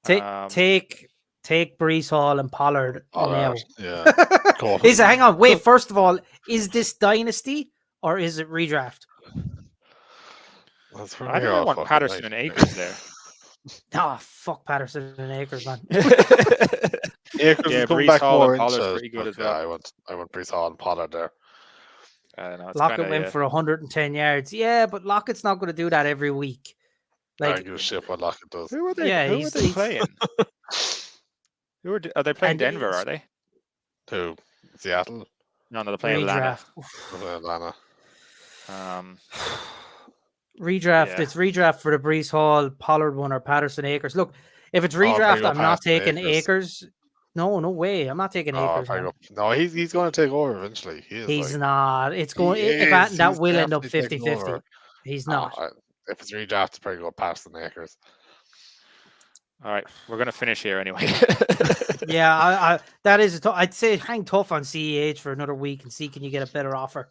Take Breece Hall and Pollard now. Yeah. Hang on, wait. First of all, is this dynasty or is it redraft? I don't want Patterson and Akers there. Fuck Patterson and Akers, man. Akers yeah, come Breece back Hall more and Pollard's into, pretty good as yeah, well. I want Breece Hall and Pollard there. Lockett went for 110 yards. Yeah, but Lockett's not going to do that every week. I don't give a shit what Lockett does. Who are they playing? Are they playing Denver, are they? Who? Seattle? No, they're playing Atlanta. Atlanta. Redraft. It's redraft for the Breece Hall, Pollard one, or Patterson Akers. Look, if it's redraft, I'm not taking Akers. No way. I'm not taking Akers. No, he's going to take over eventually. He's not. It's going. That will end up 50-50. He's not. If it's redraft, it's probably go past the Akers. All right, we're going to finish here anyway. Yeah, that is. I'd say hang tough on CEH for another week and see can you get a better offer.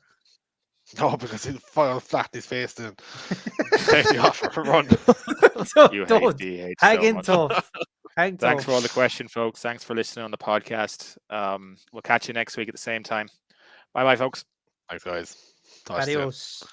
No, because he'll flatten his face then. Take the offer, run. You hate CEH hang so in much. tough. Thanks for all the questions, folks. Thanks for listening on the podcast. We'll catch you next week at the same time. Bye-bye, folks. Thanks, guys. Adios.